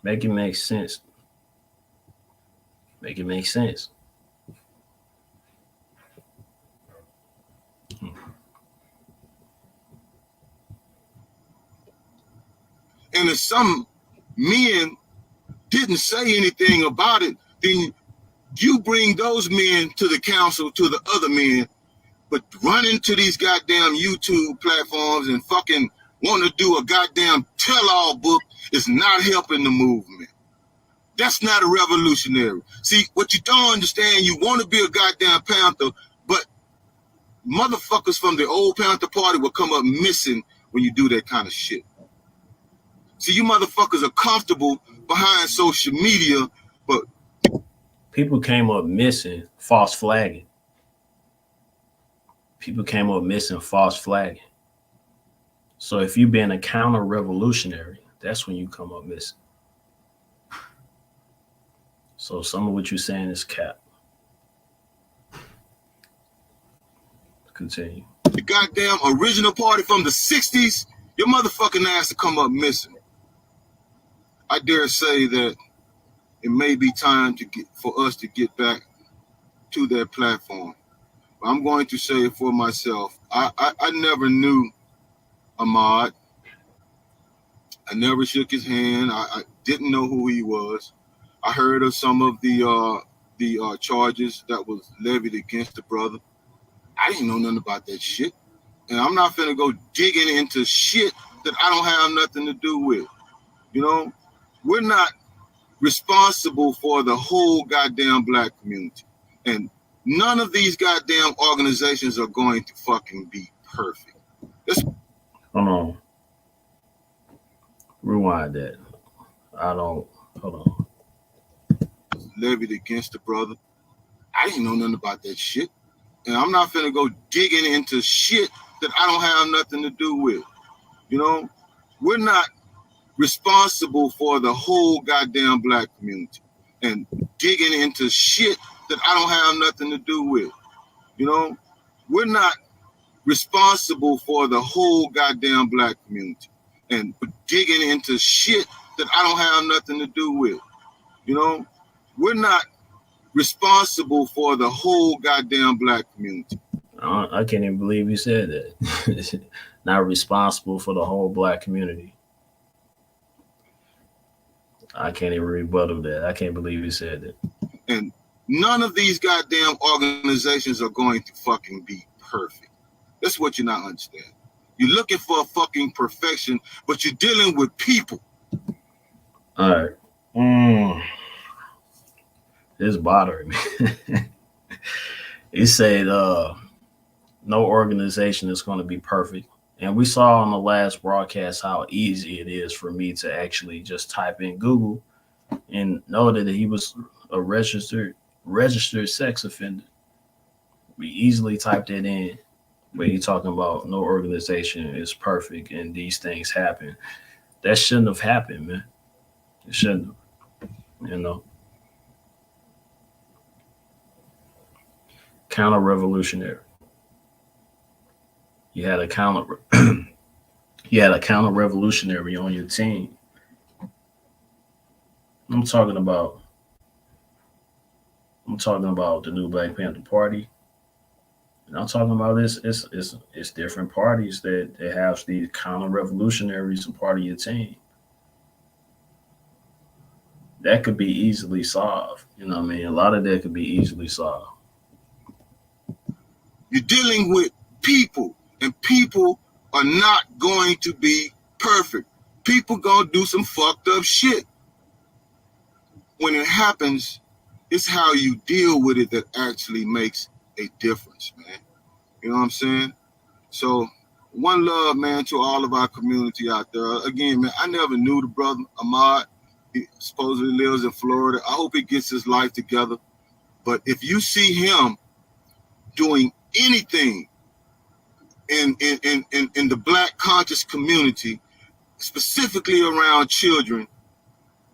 Make it make sense. Make it make sense. And if some men didn't say anything about it, then you bring those men to the council, to the other men, but running to these goddamn YouTube platforms and fucking want to do a goddamn tell-all book is not helping the movement. That's not a revolutionary. See, what you don't understand, you want to be a goddamn Panther, but motherfuckers from the old Panther Party will come up missing when you do that kind of shit. See, you motherfuckers are comfortable behind social media, but people came up missing false flagging. People came up missing false flagging. So if you've been a counter-revolutionary, that's when you come up missing. So some of what you're saying is cap. Continue. The goddamn original party from the 60s, your motherfucking ass to come up missing. I dare say that it may be time for us to get back to that platform. But I'm going to say it for myself. I never knew Ahmad. I never shook his hand. I didn't know who he was. I heard of some of the charges that was levied against the brother. I didn't know nothing about that shit. And I'm not finna go digging into shit that I don't have nothing to do with. You know, we're not responsible for the whole goddamn black community. And none of these goddamn organizations are going to fucking be perfect. Hold on. Rewind that. Hold on. Levied against the brother. I didn't know nothing about that shit. And I'm not finna go digging into shit that I don't have nothing to do with. You know, we're not responsible for the whole goddamn black community. And digging into shit that I don't have nothing to do with. You know, we're not responsible for the whole goddamn black community. And digging into shit that I don't have nothing to do with. You know, we're not responsible for the whole goddamn black community. I can't even believe you said that. Not responsible for the whole black community. I can't even rebuttal that. I can't believe you said that. And none of these goddamn organizations are going to fucking be perfect. That's what you're not understanding. You're looking for a fucking perfection, but you're dealing with people. All right. It's bothering me. He said no organization is going to be perfect. And we saw on the last broadcast how easy it is for me to actually just type in Google and know that he was a registered sex offender. We easily typed it in, but he's talking about no organization is perfect and these things happen. That shouldn't have happened, man. It shouldn't have, you know. counter-revolutionary. You had a counter-revolutionary on your team. I'm talking about the new Black Panther Party. And I'm talking about it's different parties that have these counter-revolutionaries and part of your team. That could be easily solved. You know what I mean? A lot of that could be easily solved. You're dealing with people, and people are not going to be perfect. People gonna do some fucked up shit. When it happens, it's how you deal with it that actually makes a difference, man. You know what I'm saying? So one love, man, to all of our community out there. Again, man, I never knew the brother Ahmad. He supposedly lives in Florida. I hope he gets his life together. But if you see him doing anything in the Black conscious community, specifically around children,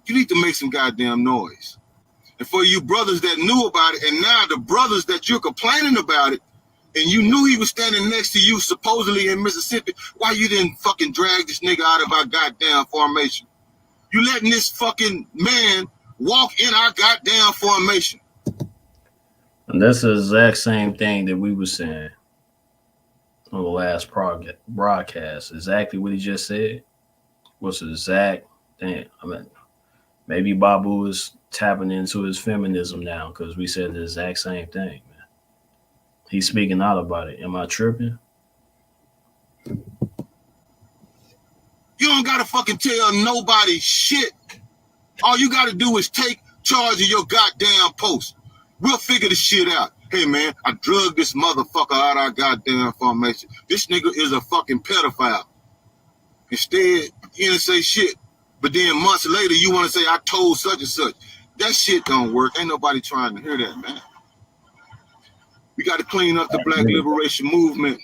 you need to make some goddamn noise. And for you brothers that knew about it, and now the brothers that you're complaining about it, and you knew he was standing next to you supposedly in Mississippi, why you didn't fucking drag this nigga out of our goddamn formation? You letting this fucking man walk in our goddamn formation. And that's the exact same thing that we were saying on the last broadcast. Exactly what he just said was the exact thing. I mean, maybe Babu is tapping into his feminism now because we said the exact same thing, man. He's speaking out about it. Am I tripping? You don't gotta fucking tell nobody shit. All you gotta do is take charge of your goddamn post. We'll figure the shit out. Hey man, I drugged this motherfucker out of our goddamn formation. This nigga is a fucking pedophile. Instead, you didn't say shit. But then months later, you want to say, I told such and such. That shit don't work. Ain't nobody trying to hear that, man. We got to clean up the Black liberation movement.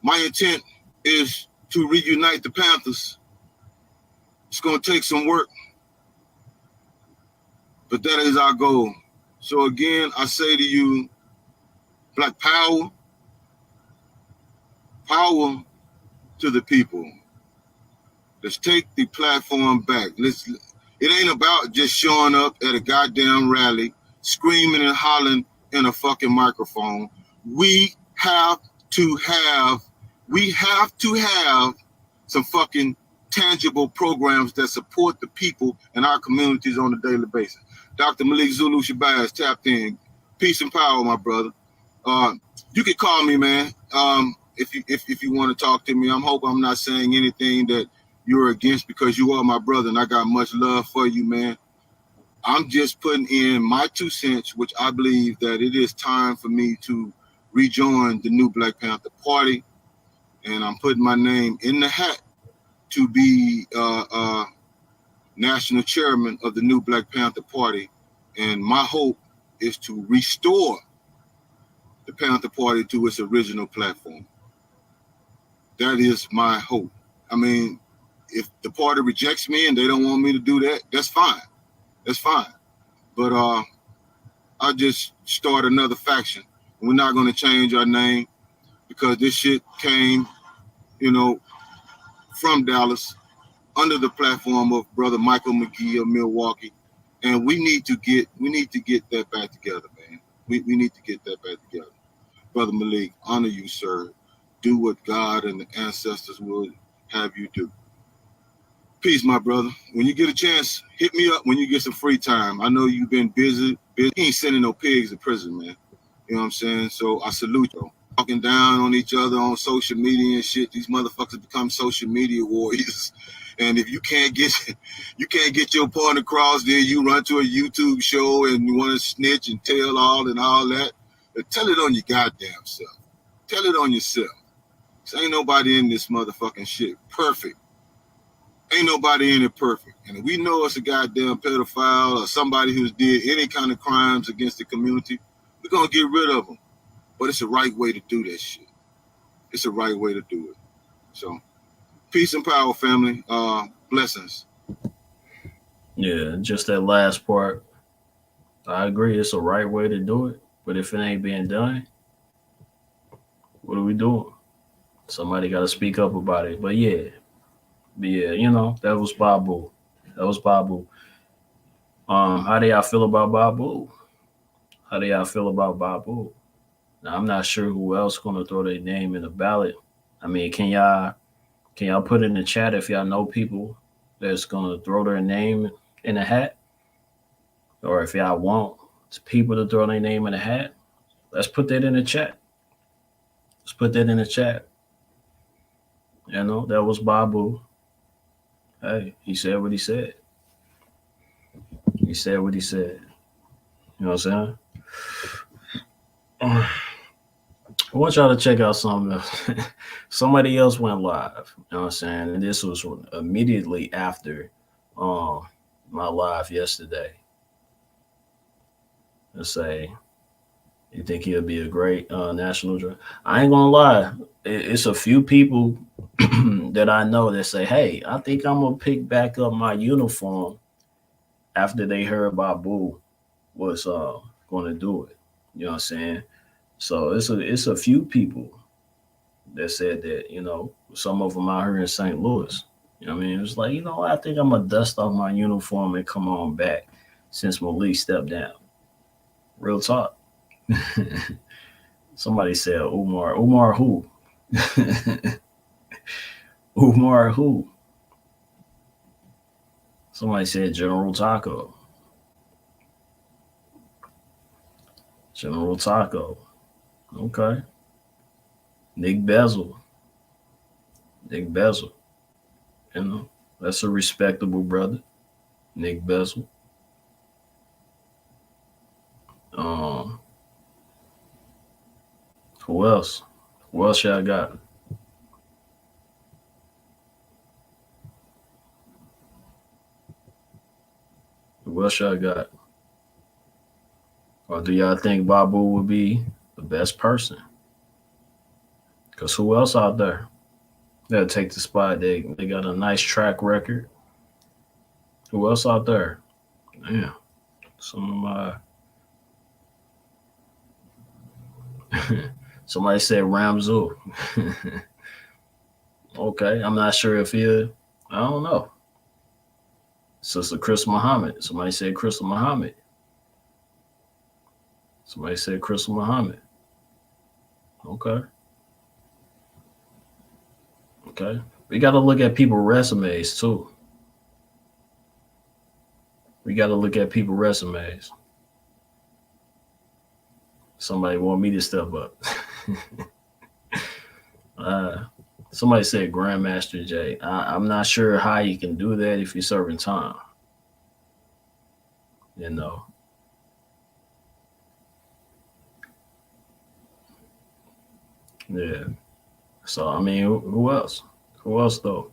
My intent is to reunite the Panthers. It's going to take some work. But that is our goal. So again, I say to you, Black power, power to the people. Let's take the platform back. It ain't about just showing up at a goddamn rally, screaming and hollering in a fucking microphone. We have to have some fucking tangible programs that support the people in our communities on a daily basis. Dr. Malik Zulu Shabazz tapped in. Peace and power, my brother. You can call me, man. If you want to talk to me. I'm hoping I'm not saying anything that you're against, because you are my brother and I got much love for you, man. I'm just putting in my 2 cents, which I believe that it is time for me to rejoin the new Black Panther Party. And I'm putting my name in the hat to be national chairman of the new Black Panther Party. And my hope is to restore the Panther Party to its original platform. That is my hope. I mean, if the party rejects me and they don't want me to do that, that's fine. That's fine. But I'll just start another faction. We're not going to change our name because this shit came, from Dallas under the platform of Brother Michael McGee of Milwaukee. And we need to get that back together, man. We need to get that back together. Brother Malik, honor you, sir. Do what God and the ancestors would have you do. Peace, my brother. When you get a chance, hit me up when you get some free time. I know you've been busy. He ain't sending no pigs to prison, man. You know what I'm saying? So I salute you. Talking down on each other on social media and shit. These motherfuckers become social media warriors. And if you can't get your point across, then you run to a YouTube show and you want to snitch and tell all that. But tell it on your goddamn self. Tell it on yourself. Cause ain't nobody in this motherfucking shit perfect. Ain't nobody in it perfect. And if we know it's a goddamn pedophile or somebody who's did any kind of crimes against the community, we're going to get rid of them. But it's the right way to do that shit. It's the right way to do it. So, peace and power, family. Blessings. Yeah, just that last part. I agree. It's the right way to do it. But if it ain't being done, what are we doing? Somebody got to speak up about it. But yeah, you know, that was Babu. That was Babu. How do y'all feel about Babu? How do y'all feel about Babu? Now, I'm not sure who else gonna throw their name in the ballot. I mean, can y'all put in the chat if y'all know people that's gonna throw their name in a hat, or if y'all want people to throw their name in a hat? Let's put that in the chat. Let's put that in the chat. You know, that was Babu. Hey, he said what he said. He said what he said. You know what I'm saying? I want y'all to check out something else. Somebody else went live. You know what I'm saying? And this was immediately after my live yesterday. Let's say, you think he'll be a great national driver? I ain't gonna lie. It's a few people that I know that say, hey, I think I'm gonna pick back up my uniform after they heard Babu was gonna do it. You know what I'm saying? So it's a few people that said that, you know, some of them out here in St. Louis. You know what I mean? It was like, you know, I think I'm gonna dust off my uniform and come on back since Malik stepped down. Real talk. Somebody said Umar. Umar who? Umar who? Somebody said General Taco. General Taco. Okay. Nick Bezel. Nick Bezel. You know, that's a respectable brother. Nick Bezel. Who else? Who else y'all got? Who else y'all got? Or do y'all think Babu would be the best person? Because who else out there that'll take the spot? They got a nice track record. Who else out there? Damn. Some of my somebody said Ramzu. Okay, I'm not sure if I don't know. Sister Crystal Muhammad. Somebody said Crystal Muhammad. Somebody said Crystal Muhammad. Okay. Okay. We got to look at people's resumes too. We got to look at people's resumes. Somebody want me to step up. Somebody said Grandmaster J. I'm not sure how you can do that if you're serving time. You know. Yeah. So, I mean, who else? Who else, though?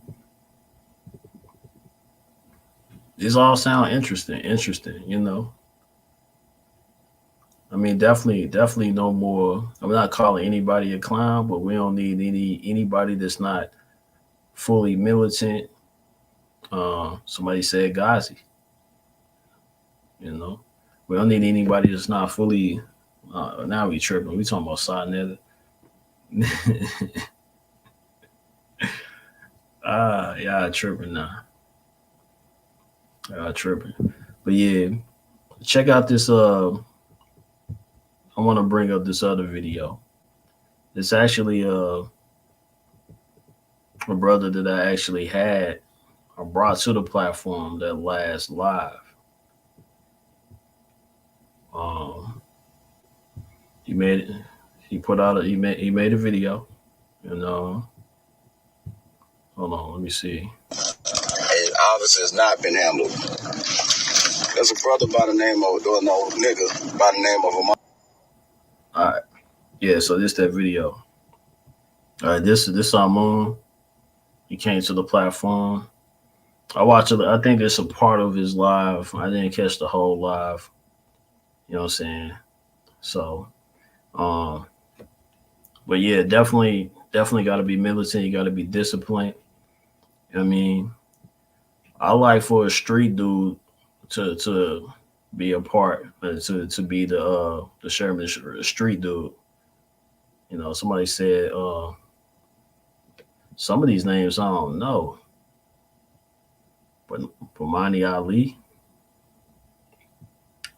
These all sound interesting, you know. I mean, definitely no more. I'm not calling anybody a clown, but we don't need anybody that's not fully militant. Somebody said Ghazi. You know, we don't need anybody that's not fully. Now we tripping. We talking about side nether. Yeah, tripping now. Tripping. But yeah, check out this. I want to bring up this other video. It's actually a brother that I actually had or brought to the platform that last live. He made it. He put out he made a video. And hold on, let me see. It obviously has not been handled. There's a brother by the name of nigga by the name of All right. Yeah, so this that video. All right, this Moon. He came to the platform. I watched it. I think it's a part of his live. I didn't catch the whole live. You know what I'm saying? So, but yeah, definitely got to be militant. You got to be disciplined. I mean, I like for a street dude to be a part to be the Sherman Street dude. You know, somebody said some of these names I don't know, but Bomani Ali.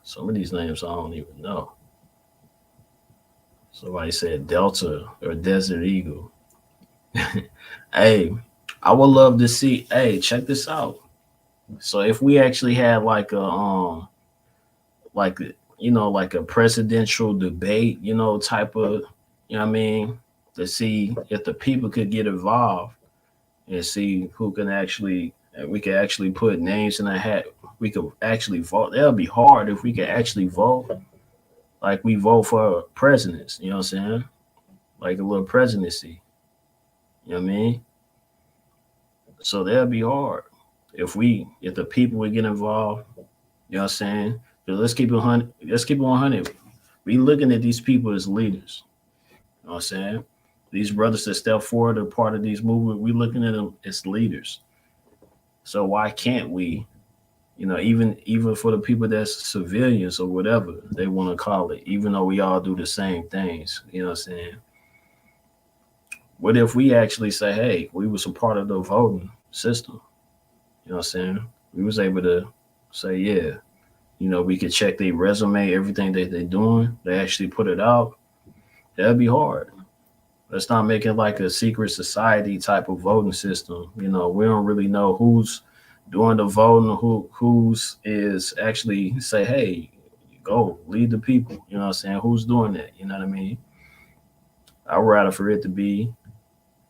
Some of these names I don't even know. Somebody said Delta or Desert Eagle. Hey, I would love to see. Hey, check this out. So if we actually had like a like a presidential debate, type of, what I mean, to see if the people could get involved and see who can actually, we could actually put names in a hat. We could actually vote. That'll be hard if we could actually vote, like we vote for presidents. You know what I'm saying? Like a little presidency. You know what I mean? So that'll be hard if the people would get involved. You know what I'm saying? So let's keep it 100. Let's keep it 100. We looking at these people as leaders. You know what I'm saying? These brothers that step forward are part of these movements. We looking at them as leaders. So why can't we, even for the people that's civilians or whatever they want to call it, even though we all do the same things, you know what I'm saying? What if we actually say, hey, we was a part of the voting system? You know what I'm saying? We was able to say, yeah, we could check their resume, everything that they're doing. They actually put it out. That'd be hard. Let's not make it like a secret society type of voting system. We don't really know who's doing the voting, who's is actually say, hey, go lead the people. You know what I'm saying? Who's doing that? You know what I mean? I'd rather for it to be,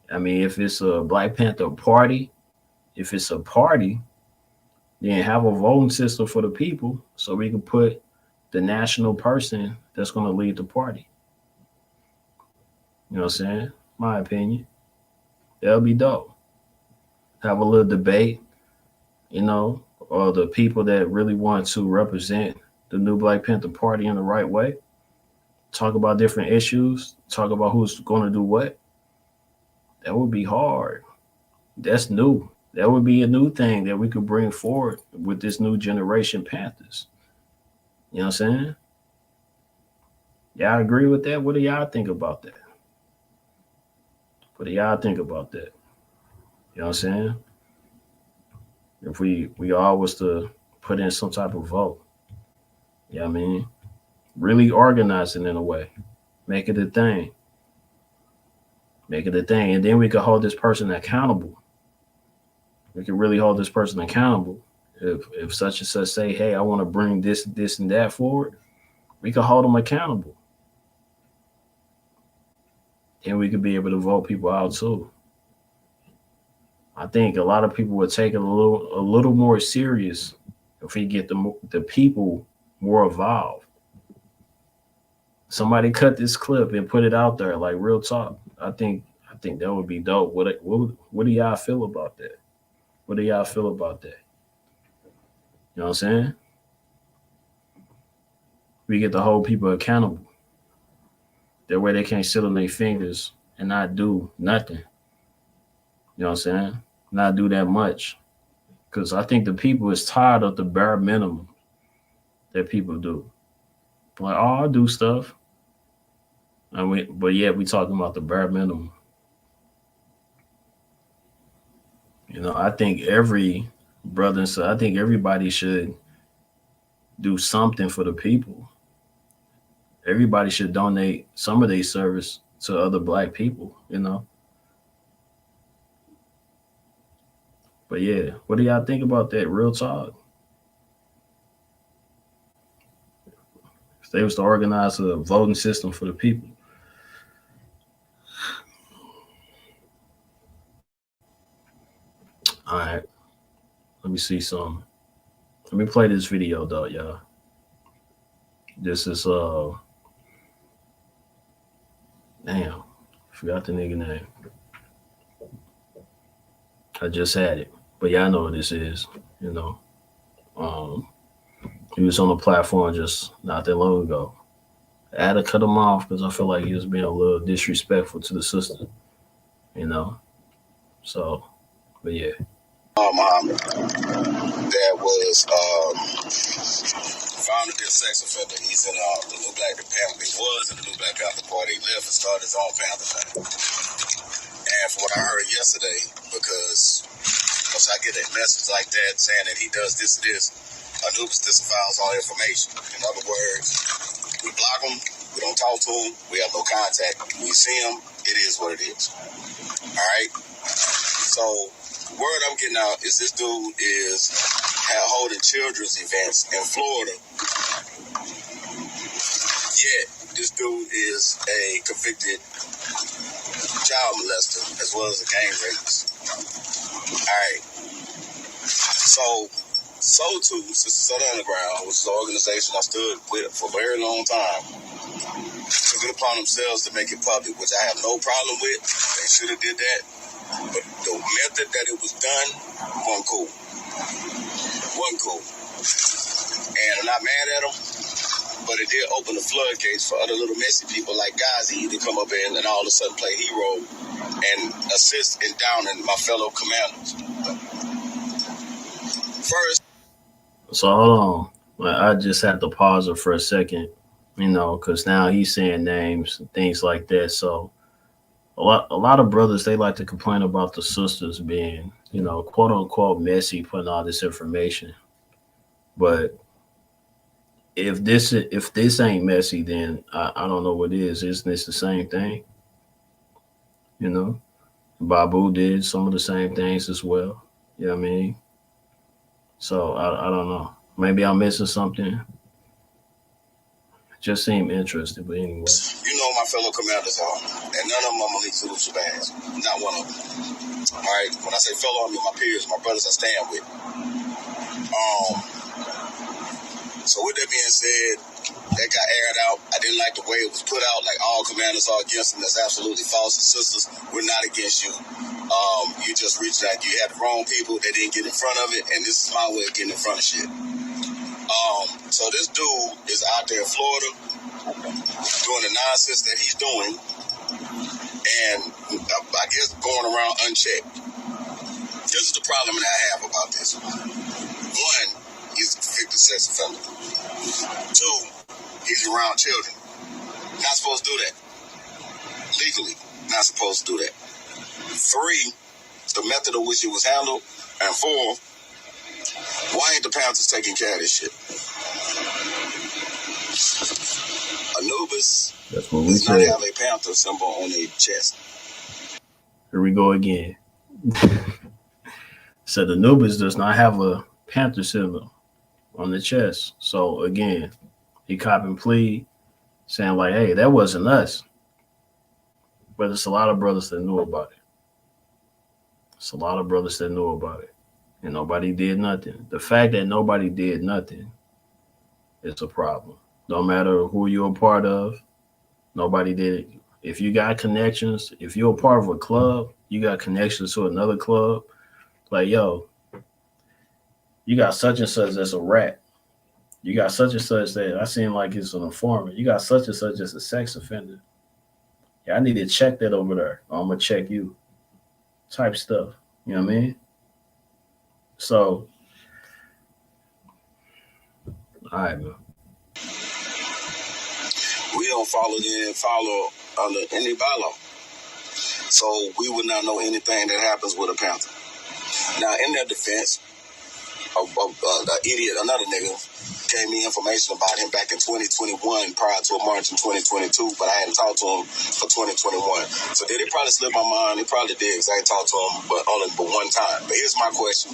if it's a Black Panther Party, if it's a party, then have a voting system for the people so we can put the national person that's going to lead the party. You know what I'm saying? My opinion. That'll be dope. Have a little debate, or the people that really want to represent the new Black Panther Party in the right way. Talk about different issues. Talk about who's going to do what. That would be hard. That's new. That would be a new thing that we could bring forward with this new generation Panthers. You know what I'm saying? Y'all agree with that? What do y'all think about that? What do y'all think about that? You know what I'm saying? If we all was to put in some type of vote, you know what I mean? Really organize it in a way. Make it a thing. Make it a thing. And then we could hold this person accountable. We can really hold this person accountable. If such and such say, hey, I want to bring this, and that forward, we could hold them accountable. And we could be able to vote people out too. I think a lot of people would take it a little more serious if we get the people more involved. Somebody cut this clip and put it out there, like real talk. I think that would be dope. What do y'all feel about that? What do y'all feel about that? You know what I'm saying? We get to hold people accountable. That way they can't sit on their fingers and not do nothing. You know what I'm saying? Not do that much. Because I think the people is tired of the bare minimum that people do. Like, oh, I'll do stuff. But yeah, we talking about the bare minimum. I think every brother and sister, I think everybody should do something for the people. Everybody should donate some of their service to other Black people, But yeah, what do y'all think about that? Real talk. If they was to organize a voting system for the people. All right. Let me see some. Let me play this video though, y'all. This is damn, forgot the nigga name. I just had it, but y'all know what this is. He was on the platform just not that long ago. I had to cut him off because I feel like he was being a little disrespectful to the sister. So, but yeah. Muhammad that was found to be a sex offender. He's in the New Black Panther. He was in the New Black Panther Party. He left and started his own Panther thing. And from what I heard yesterday, because once I get a message like that saying that he does this and this, Anubis disavows all information. In other words, we block him, we don't talk to him, we have no contact. We see him, it is what it is. All right? So, word I'm getting out is this dude is holding children's events in Florida. Yet, this dude is a convicted child molester as well as a gang rapist. Alright. So too, Sisters of the Underground, which is an organization I stood with for a very long time, took it upon themselves to make it public, which I have no problem with. They should have did that. But the method that it was done wasn't cool. Wasn't cool. And I'm not mad at them, but it did open the floodgates for other little messy people like Garvey to come up in and all of a sudden play hero and assist in downing my fellow commanders. First. So hold on. I just had to pause it for a second, because now he's saying names and things like that. So a lot of brothers, they like to complain about the sisters being, quote unquote messy, putting all this information. But if this ain't messy, then I don't know what is. Isn't this the same thing? Babu did some of the same things as well. You know what I mean? So I don't know. Maybe I'm missing something. Just seem interested, but anyway. You know my fellow commanders are, and none of them are Malik Zulu Shabazz. Not one of them. All right. When I say fellow, I mean my peers, my brothers I stand with. So with that being said, that got aired out. I didn't like the way it was put out. Like all commanders are against them. That's absolutely false. And sisters, we're not against you. You just reached out. You had the wrong people. They didn't get in front of it, and this is my way of getting in front of shit. So this dude is out there in Florida doing the nonsense that he's doing, and I guess going around unchecked. This is the problem that I have about this. One, he's a convicted sex offender. Two, he's around children. Not supposed to do that. Legally, not supposed to do that. Three, the method of which it was handled. And four, why ain't the Panthers taking care of this shit? Anubis does not have a Panther symbol on their chest. Here we go again. So the Anubis does not have a Panther symbol on the chest. So again, he cop and plead, saying like, hey, that wasn't us. But it's a lot of brothers that knew about it. It's a lot of brothers that knew about it. And nobody did nothing. The fact that nobody did nothing is a problem. No matter who you're a part of, nobody did it. If you got connections, if you're a part of a club, you got connections to another club, like, yo, you got such and such that's a rat. You got such and such that I seem like it's an informant. You got such and such that's a sex offender. Yeah, I need to check that over there. I'm going to check you. Type stuff. You know what I mean? So, all right, man. We don't follow under any bylaw. So we would not know anything that happens with a Panther. Now, in their defense, another nigga gave me information about him back in 2021 prior to a march in 2022, but I hadn't talked to him for 2021. So did it probably slip my mind? It probably did, because I ain't talked to him but one time. But here's my question.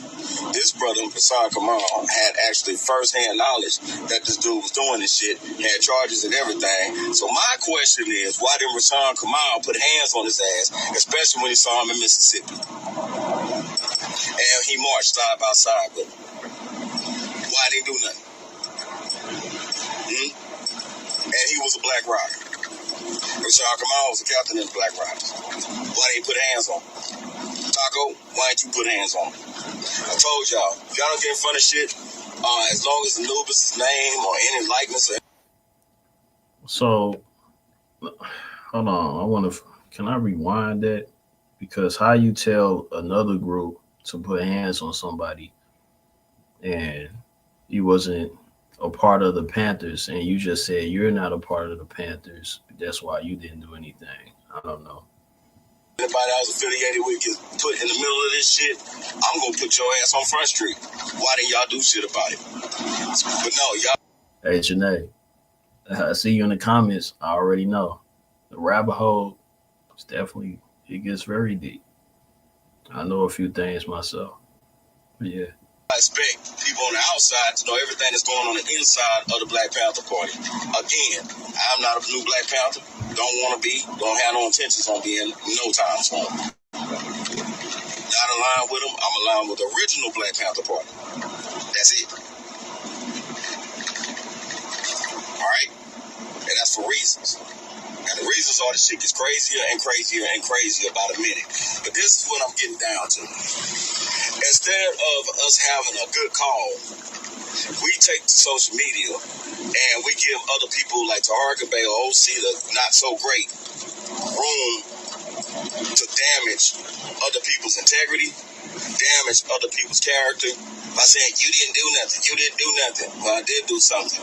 This brother, Hassan Kamal, had actually first-hand knowledge that this dude was doing this shit, had charges and everything. So my question is, why didn't Hassan Kamal put hands on his ass, especially when he saw him in Mississippi? And he marched side by side with him. Why didn't he do nothing? And he was a Black Rider. Rashad Kamal was a captain in the Black Riders. Why didn't he put hands on him? Taco, why didn't you put hands on him? I told y'all, if y'all don't get in front of shit, as long as Anubis' name or any likeness. So, hold on. Can I rewind that? Because how you tell another group to put hands on somebody and he wasn't a part of the Panthers, and you just said you're not a part of the Panthers. That's why you didn't do anything. I don't know. Anybody I was affiliated with gets put in the middle of this shit, I'm gonna put your ass on Front Street. Why didn't y'all do shit about it? But no, y'all. Hey, Janae, I see you in the comments. I already know. The rabbit hole is definitely, it gets very deep. I know a few things myself. But yeah. I expect people on the outside to know everything that's going on the inside of the Black Panther Party. Again, I'm not a new Black Panther. Don't want to be. Don't have no intentions on being no time soon. Not aligned with them. I'm aligned with the original Black Panther Party. That's it. All right? And that's for reasons. And the reasons are the shit gets crazier and crazier and crazier by the minute. But this is what I'm getting down to. Instead of us having a good call, we take to social media and we give other people like Taharka Bay or OC the not so great room to damage other people's integrity, damage other people's character by saying you didn't do nothing, you didn't do nothing. Well, I did do something.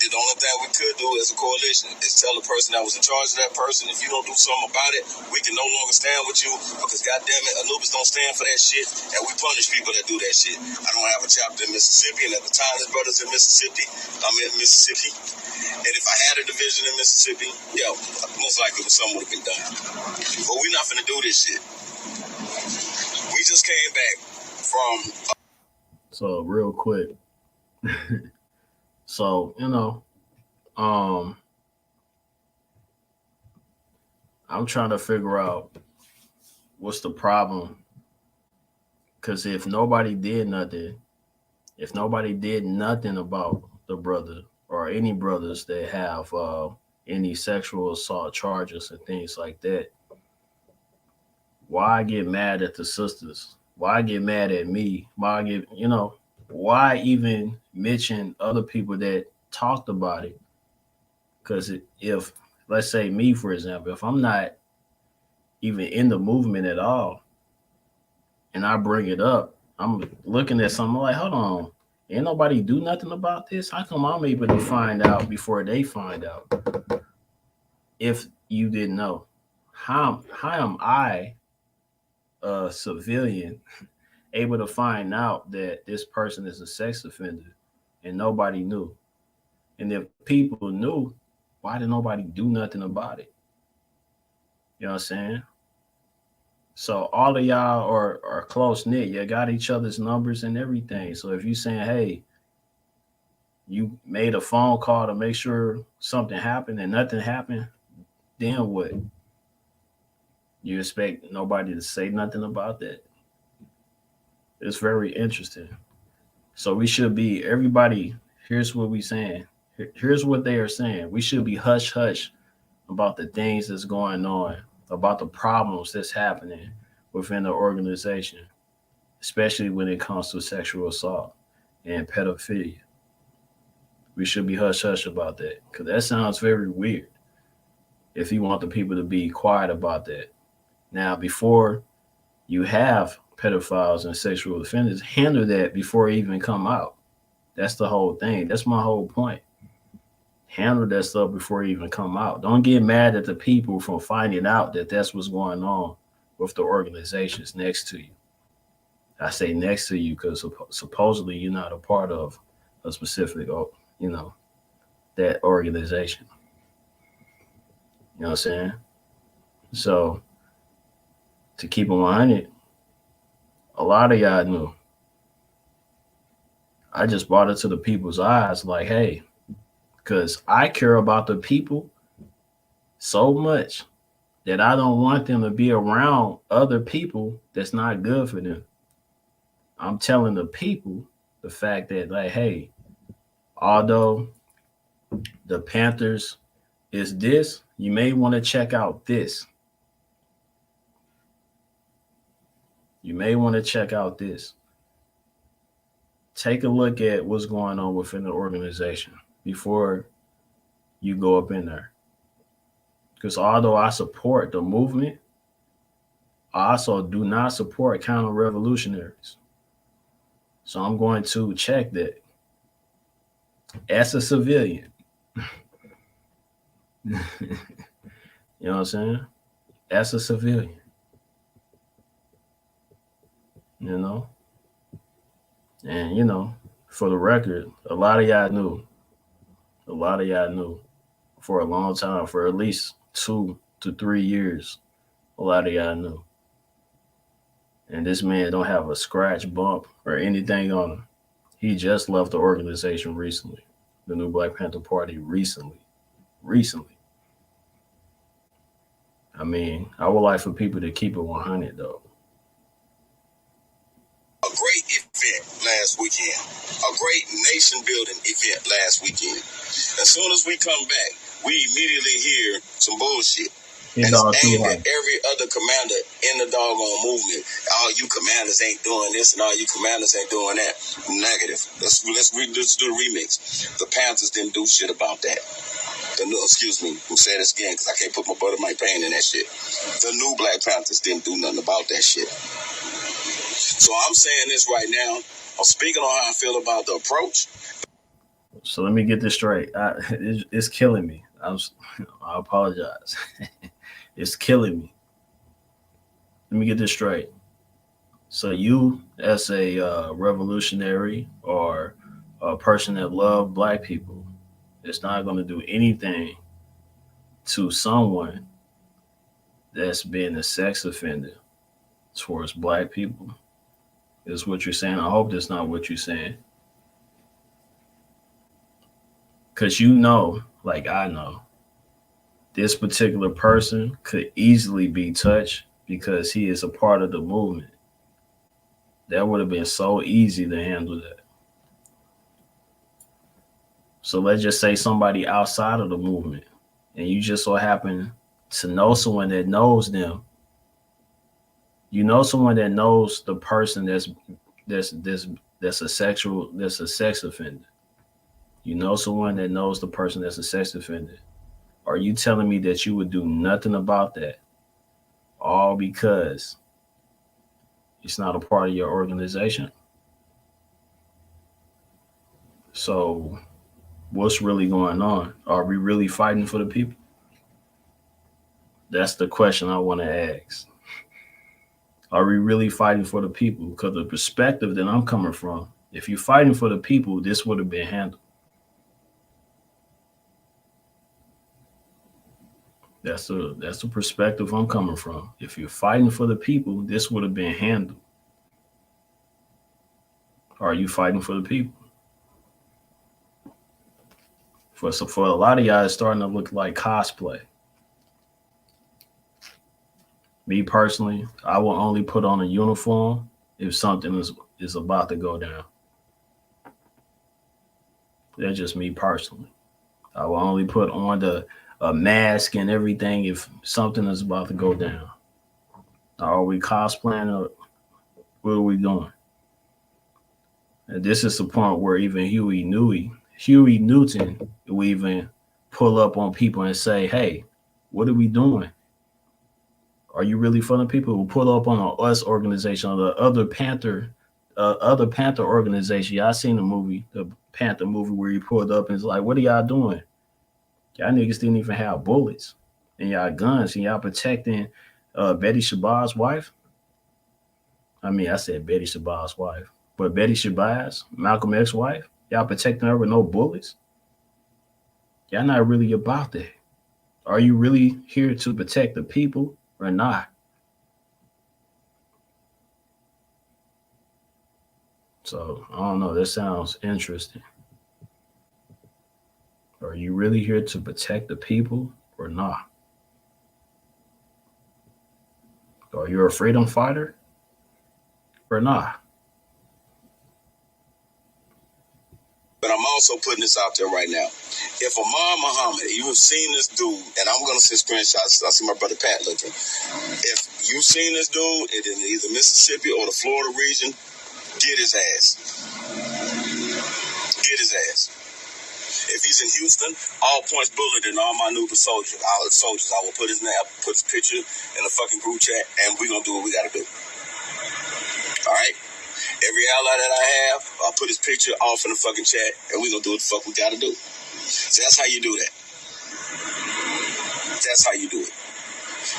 The only thing we could do as a coalition is tell the person that was in charge of that person, if you don't do something about it, we can no longer stand with you because, goddamn it, Anubis don't stand for that shit, and we punish people that do that shit. I don't have a chapter in Mississippi, and at the time, his brother's in Mississippi. I'm in Mississippi. And if I had a division in Mississippi, yo, most likely something would have been done. But we're not finna do this shit. We just came back from... So, real quick. So, you know, I'm trying to figure out what's the problem. Because if nobody did nothing about the brother or any brothers that have any sexual assault charges and things like that, why get mad at the sisters? Why get mad at me? Why get, you know, why even mention other people that talked about it? Because if, let's say me, for example, if I'm not even in the movement at all and I bring it up, I'm looking at something like, hold on, ain't nobody do nothing about this? How come I'm able to find out before they find out? If you didn't know, how am I, a civilian, able to find out that this person is a sex offender and nobody knew? And if people knew, why did nobody do nothing about it? You know what I'm saying? So all of y'all are close knit. You got each other's numbers and everything. So if you saying, hey, you made a phone call to make sure something happened and nothing happened, then what? You expect nobody to say nothing about that? It's very interesting. So we should be, everybody, here's what we saying. Here's what they are saying. We should be hush hush about the things that's going on, about the problems that's happening within the organization, especially when it comes to sexual assault and pedophilia. We should be hush hush about that, because that sounds very weird if you want the people to be quiet about that. Now, before you have pedophiles and sexual offenders, handle that before it even come out. That's the whole thing. That's my whole point. Handle that stuff before it even come out. Don't get mad at the people from finding out that that's what's going on with the organizations next to you. I say next to you because supposedly you're not a part of a specific, you know, that organization. You know what I'm saying? So to keep it 100, a lot of y'all knew. I just brought it to the people's eyes like, hey, because I care about the people so much that I don't want them to be around other people that's not good for them. I'm telling the people the fact that, like, hey, although the Panthers is this, you may want to check out this. You may want to check out this. Take a look at what's going on within the organization before you go up in there. Because although I support the movement, I also do not support counter-revolutionaries. So I'm going to check that as a civilian. You know what I'm saying? As a civilian. You know? And, you know, for the record, a lot of y'all knew. A lot of y'all knew for a long time, for at least 2 to 3 years. A lot of y'all knew. And this man don't have a scratch, bump, or anything on him. He just left the organization recently. The new Black Panther Party recently. I mean, I would like for people to keep it 100, though. A great event last weekend. A great nation-building event last weekend. As soon as we come back, we immediately hear some bullshit. And it's aimed at every other commander in the doggone movement. All you commanders ain't doing this and all you commanders ain't doing that. Negative. Let's do the remix. The Panthers didn't do shit about that. Excuse me, we'll say this again because I can't put my butter my pain in that shit. The new Black Panthers didn't do nothing about that shit. So I'm saying this right now. I'm speaking on how I feel about the approach. So let me get this straight. It's killing me. I apologize. It's killing me. Let me get this straight. So you, as a revolutionary or a person that loves Black people, it's not going to do anything to someone that's been a sex offender towards Black people. Is what you're saying. I hope that's not what you're saying. Because you know, like I know, this particular person could easily be touched because he is a part of the movement. That would have been so easy to handle that. So let's just say somebody outside of the movement, and you just so happen to know someone that knows them. You know someone that knows the person that's a sex offender. You know someone that knows the person that's a sex offender. Are you telling me that you would do nothing about that? All because it's not a part of your organization? So what's really going on? Are we really fighting for the people? That's the question I want to ask. Are we really fighting for the people? Because the perspective that I'm coming from, if you're fighting for the people, this would have been handled. That's the perspective I'm coming from. If you're fighting for the people, this would have been handled. Are you fighting for the people? For a lot of y'all, it's starting to look like cosplay. Me personally, I will only put on a uniform if something is about to go down. That's just me personally. I will only put on a mask and everything if something is about to go down. Are we cosplaying or what are we doing? And this is the point where even Huey Newton will even pull up on people and say, hey, what are we doing? Are you really for the people? Who pull up on an US organization or the other Panther organization? Y'all seen the movie, the Panther movie, where he pulled up and it's like, what are y'all doing? Y'all niggas didn't even have bullets and y'all guns and y'all protecting Betty Shabazz's wife. I mean, I said Betty Shabazz's wife, but Betty Shabazz, Malcolm X's wife, y'all protecting her with no bullets? Y'all not really about that. Are you really here to protect the people or not? So I don't know. That sounds interesting. Are you really here to protect the people or not? Are you a freedom fighter or not? But I'm also putting this out there right now. If Ahmad Muhammad, you have seen this dude, and I'm going to see screenshots. I see my brother Pat looking. If you've seen this dude in either Mississippi or the Florida region, get his ass. Get his ass. If he's in Houston, all points bulleted and all my new soldiers. I will put his name, put his picture in the fucking group chat, and we're going to do what we got to do. All right? Every ally that I have, I'll put his picture off in the fucking chat, and we're gonna do what the fuck we gotta do. So that's how you do that. That's how you do it.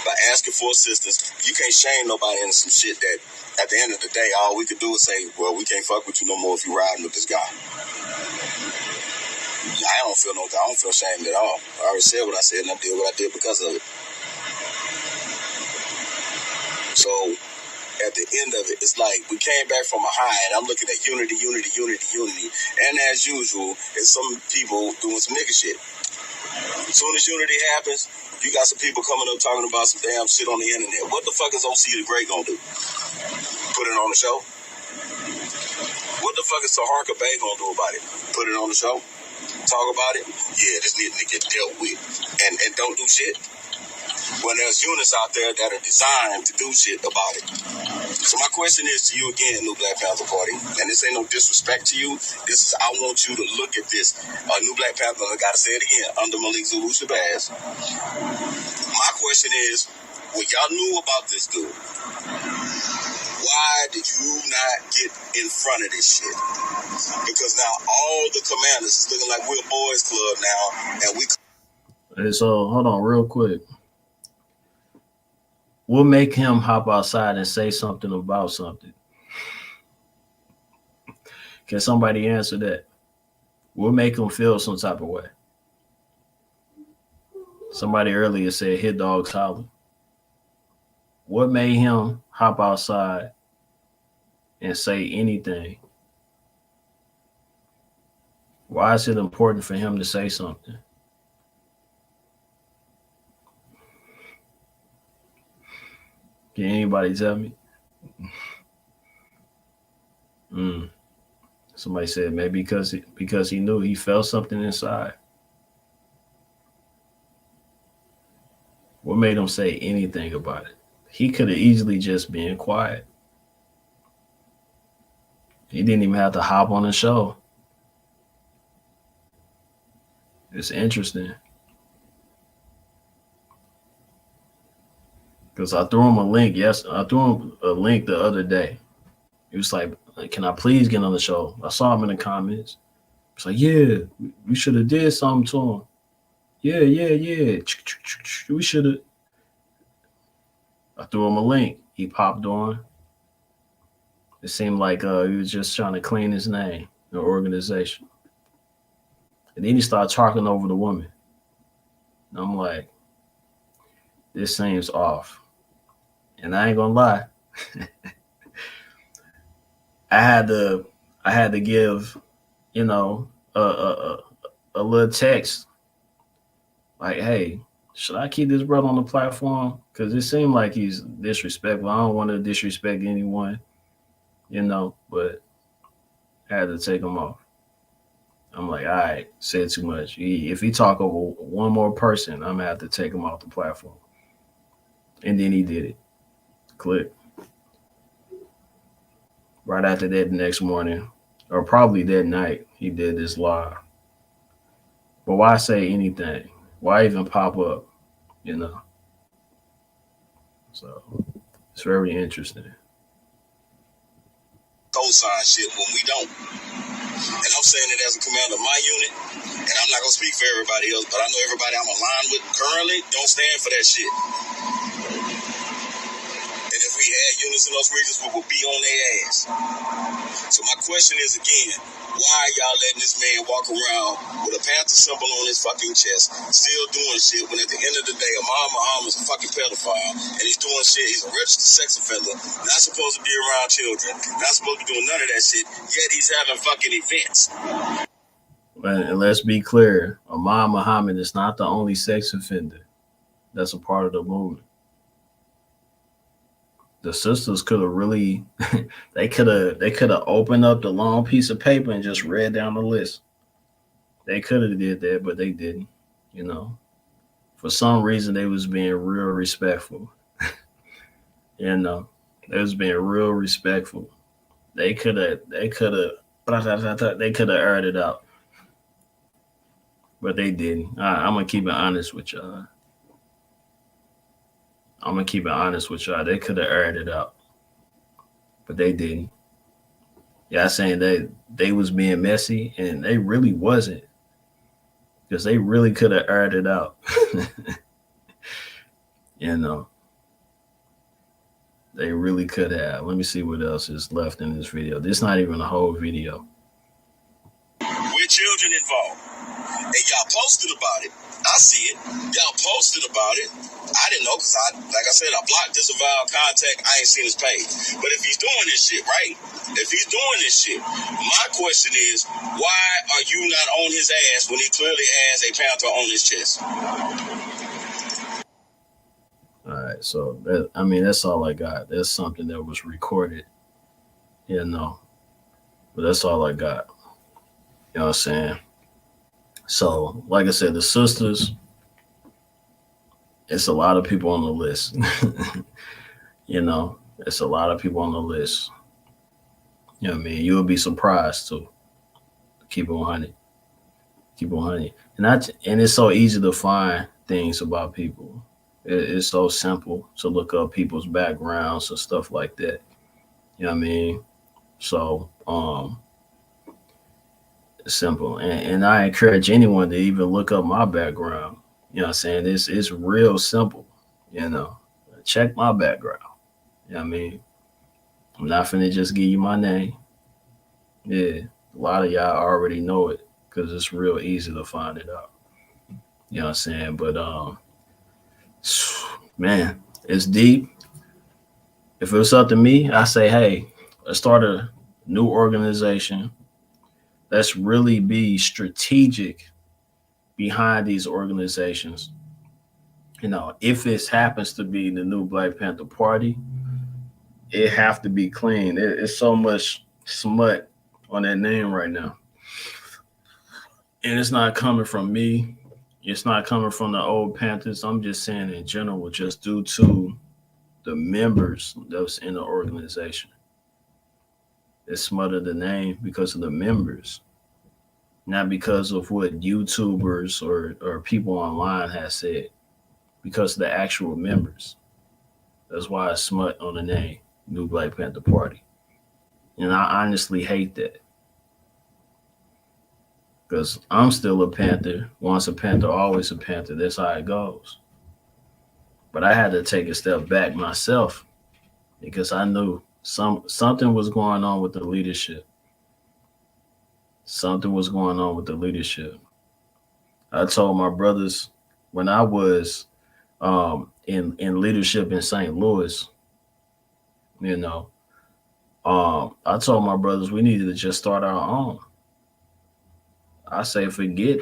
By asking for assistance. You can't shame nobody into some shit that at the end of the day, all we could do is say, well, we can't fuck with you no more if you riding with this guy. I don't feel shamed at all. I already said what I said, and I did what I did because of it. So at the end of it, it's like we came back from a high, and I'm looking at unity. And as usual, there's some people doing some nigga shit. As soon as unity happens, you got some people coming up talking about some damn shit on the internet. What the fuck is OC the Great gonna do? Put it on the show? What the fuck is Taharka Bay gonna do about it? Put it on the show? Talk about it? Yeah, this needs to get dealt with. And don't do shit? When there's units out there that are designed to do shit about it. So my question is to you again, New Black Panther Party, and this ain't no disrespect to you. This is, I want you to look at this. New Black Panther, I gotta say it again, under Malik Zulu Shabazz. My question is, when y'all knew about this dude, why did you not get in front of this shit? Because now all the commanders is looking like we're a boys club now, and we... Hey, so hold on real quick. We'll make him hop outside and say something about something. Can somebody answer that? We'll make him feel some type of way. Somebody earlier said hit dogs holler. What made him hop outside and say anything? Why is it important for him to say something? Can anybody tell me? Somebody said maybe because he knew he felt something inside. What made him say anything about it? He could have easily just been quiet. He didn't even have to hop on the show. It's interesting. Because I threw him a link. Yes, I threw him a link the other day. He was like, can I please get on the show? I saw him in the comments. It's like, yeah, we should have did something to him. Yeah. We should have. I threw him a link. He popped on. It seemed like he was just trying to clean his name, the organization. And then he started talking over the woman. And I'm like, this seems off. And I ain't gonna lie. I had to give, you know, a little text like, hey, should I keep this brother on the platform? Because it seemed like he's disrespectful. I don't want to disrespect anyone, you know, but I had to take him off. I'm like, all right, said too much. If he talk over one more person, I'm going to have to take him off the platform. And then he did it. Click. Right after that, the next morning, or probably that night, he did this live. But why say anything? Why even pop up? You know? So it's very interesting. Co-sign shit when we don't. And I'm saying it as a commander of my unit, and I'm not going to speak for everybody else, but I know everybody I'm aligned with currently don't stand for that shit. And if we had units in those regions, we would be on their ass. So my question is again, why are y'all letting this man walk around with a Panther symbol on his fucking chest, still doing shit when at the end of the day, Ahmad Muhammad's a fucking pedophile, and he's doing shit, he's a registered sex offender, not supposed to be around children, not supposed to be doing none of that shit, yet he's having fucking events. And let's be clear, Ahmad Muhammad is not the only sex offender that's a part of the movement. The sisters could have really, they could have opened up the long piece of paper and just read down the list. They could have did that, but they didn't. You know, for some reason they was being real respectful. You know, they was being real respectful. They could have aired it out, but they didn't. I'm gonna keep it honest with y'all. They could have aired it out, but they didn't. Yeah, saying they was being messy, and they really wasn't, because they really could have aired it out. You know, they really could have. Let me see what else is left in this video. This not even a whole video. With children involved. And y'all posted about it. I see it. Y'all posted about it. I didn't know because like I said, I blocked, disavowed, contact. I ain't seen his page. But if he's doing this shit, right? If he's doing this shit, my question is, why are you not on his ass when he clearly has a Panther on his chest? All right, so that, I mean, that's all I got. That's something that was recorded, you know, but that's all I got. You know what I'm saying? So, like I said, the sisters, it's a lot of people on the list. You know, it's a lot of people on the list. You know what I mean? You'll be surprised too. Keep it 100. Keep it 100. And it's so easy to find things about people. It's so simple to look up people's backgrounds and stuff like that. You know what I mean? So, it's simple. And I encourage anyone to even look up my background. You know what I'm saying? It's real simple. You know, check my background. You know what I mean? I'm not finna just give you my name. Yeah, a lot of y'all already know it because it's real easy to find it out. You know what I'm saying? But man, it's deep. If it was up to me, I say, hey, let's start a new organization. Let's really be strategic behind these organizations. You know, if it happens to be the new Black Panther Party, it have to be clean. It's so much smut on that name right now. And it's not coming from me. It's not coming from the old Panthers. I'm just saying in general, just due to the members that was in the organization. It's smutted the name because of the members, not because of what YouTubers or people online have said, because of the actual members. That's why it's smut on the name, New Black Panther Party. And I honestly hate that. Because I'm still a Panther. Once a Panther, always a Panther. That's how it goes. But I had to take a step back myself because I knew something was going on with the leadership. Something was going on with the leadership. I told my brothers when I was in leadership in St. Louis, you know, I told my brothers we needed to just start our own. I said forget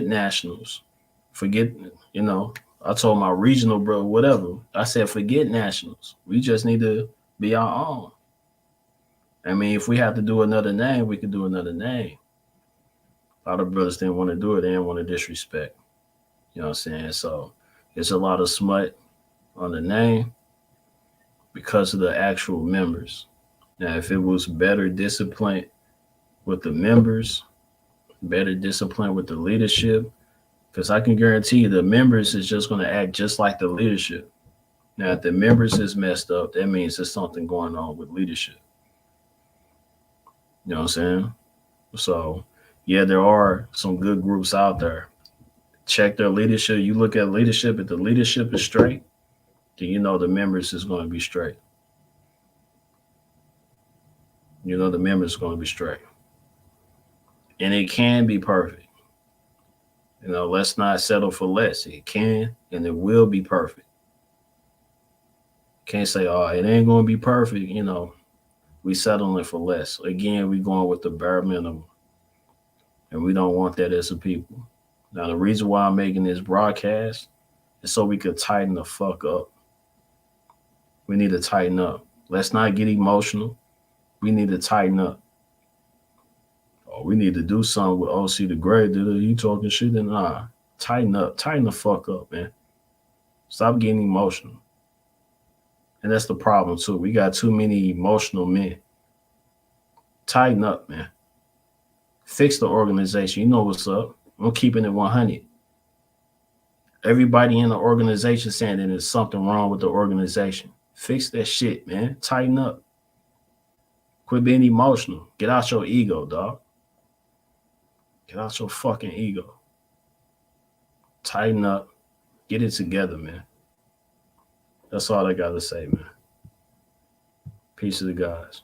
nationals. Forget, you know, I told my regional bro, whatever. I said forget nationals. We just need to be our own. I mean, if we have to do another name, we could do another name. A lot of brothers didn't want to do it. They didn't want to disrespect. You know what I'm saying? So it's a lot of smut on the name because of the actual members. Now, if it was better discipline with the members, better discipline with the leadership, because I can guarantee you the members is just going to act just like the leadership. Now, if the members is messed up, that means there's something going on with leadership. You know what I'm saying? So, yeah, there are some good groups out there. Check their leadership. You look at leadership. If the leadership is straight, then you know the members is going to be straight. You know the members are going to be straight. And it can be perfect. You know, let's not settle for less. It can and it will be perfect. Can't say, oh, it ain't going to be perfect. You know, we settling for less. Again, we going with the bare minimum. And we don't want that as a people. Now, the reason why I'm making this broadcast is so we could tighten the fuck up. We need to tighten up. Let's not get emotional. We need to tighten up. Oh, we need to do something with OC the Great. You talking shit? Nah, tighten up. Tighten the fuck up, man. Stop getting emotional. And that's the problem, too. We got too many emotional men. Tighten up, man. Fix the organization. You know what's up. I'm keeping it 100. Everybody in the organization saying that there's something wrong with the organization. Fix that shit, man. Tighten up. Quit being emotional. Get out your ego, dog. Get out your fucking ego. Tighten up. Get it together, man. That's all I got to say, man. Peace to the guys.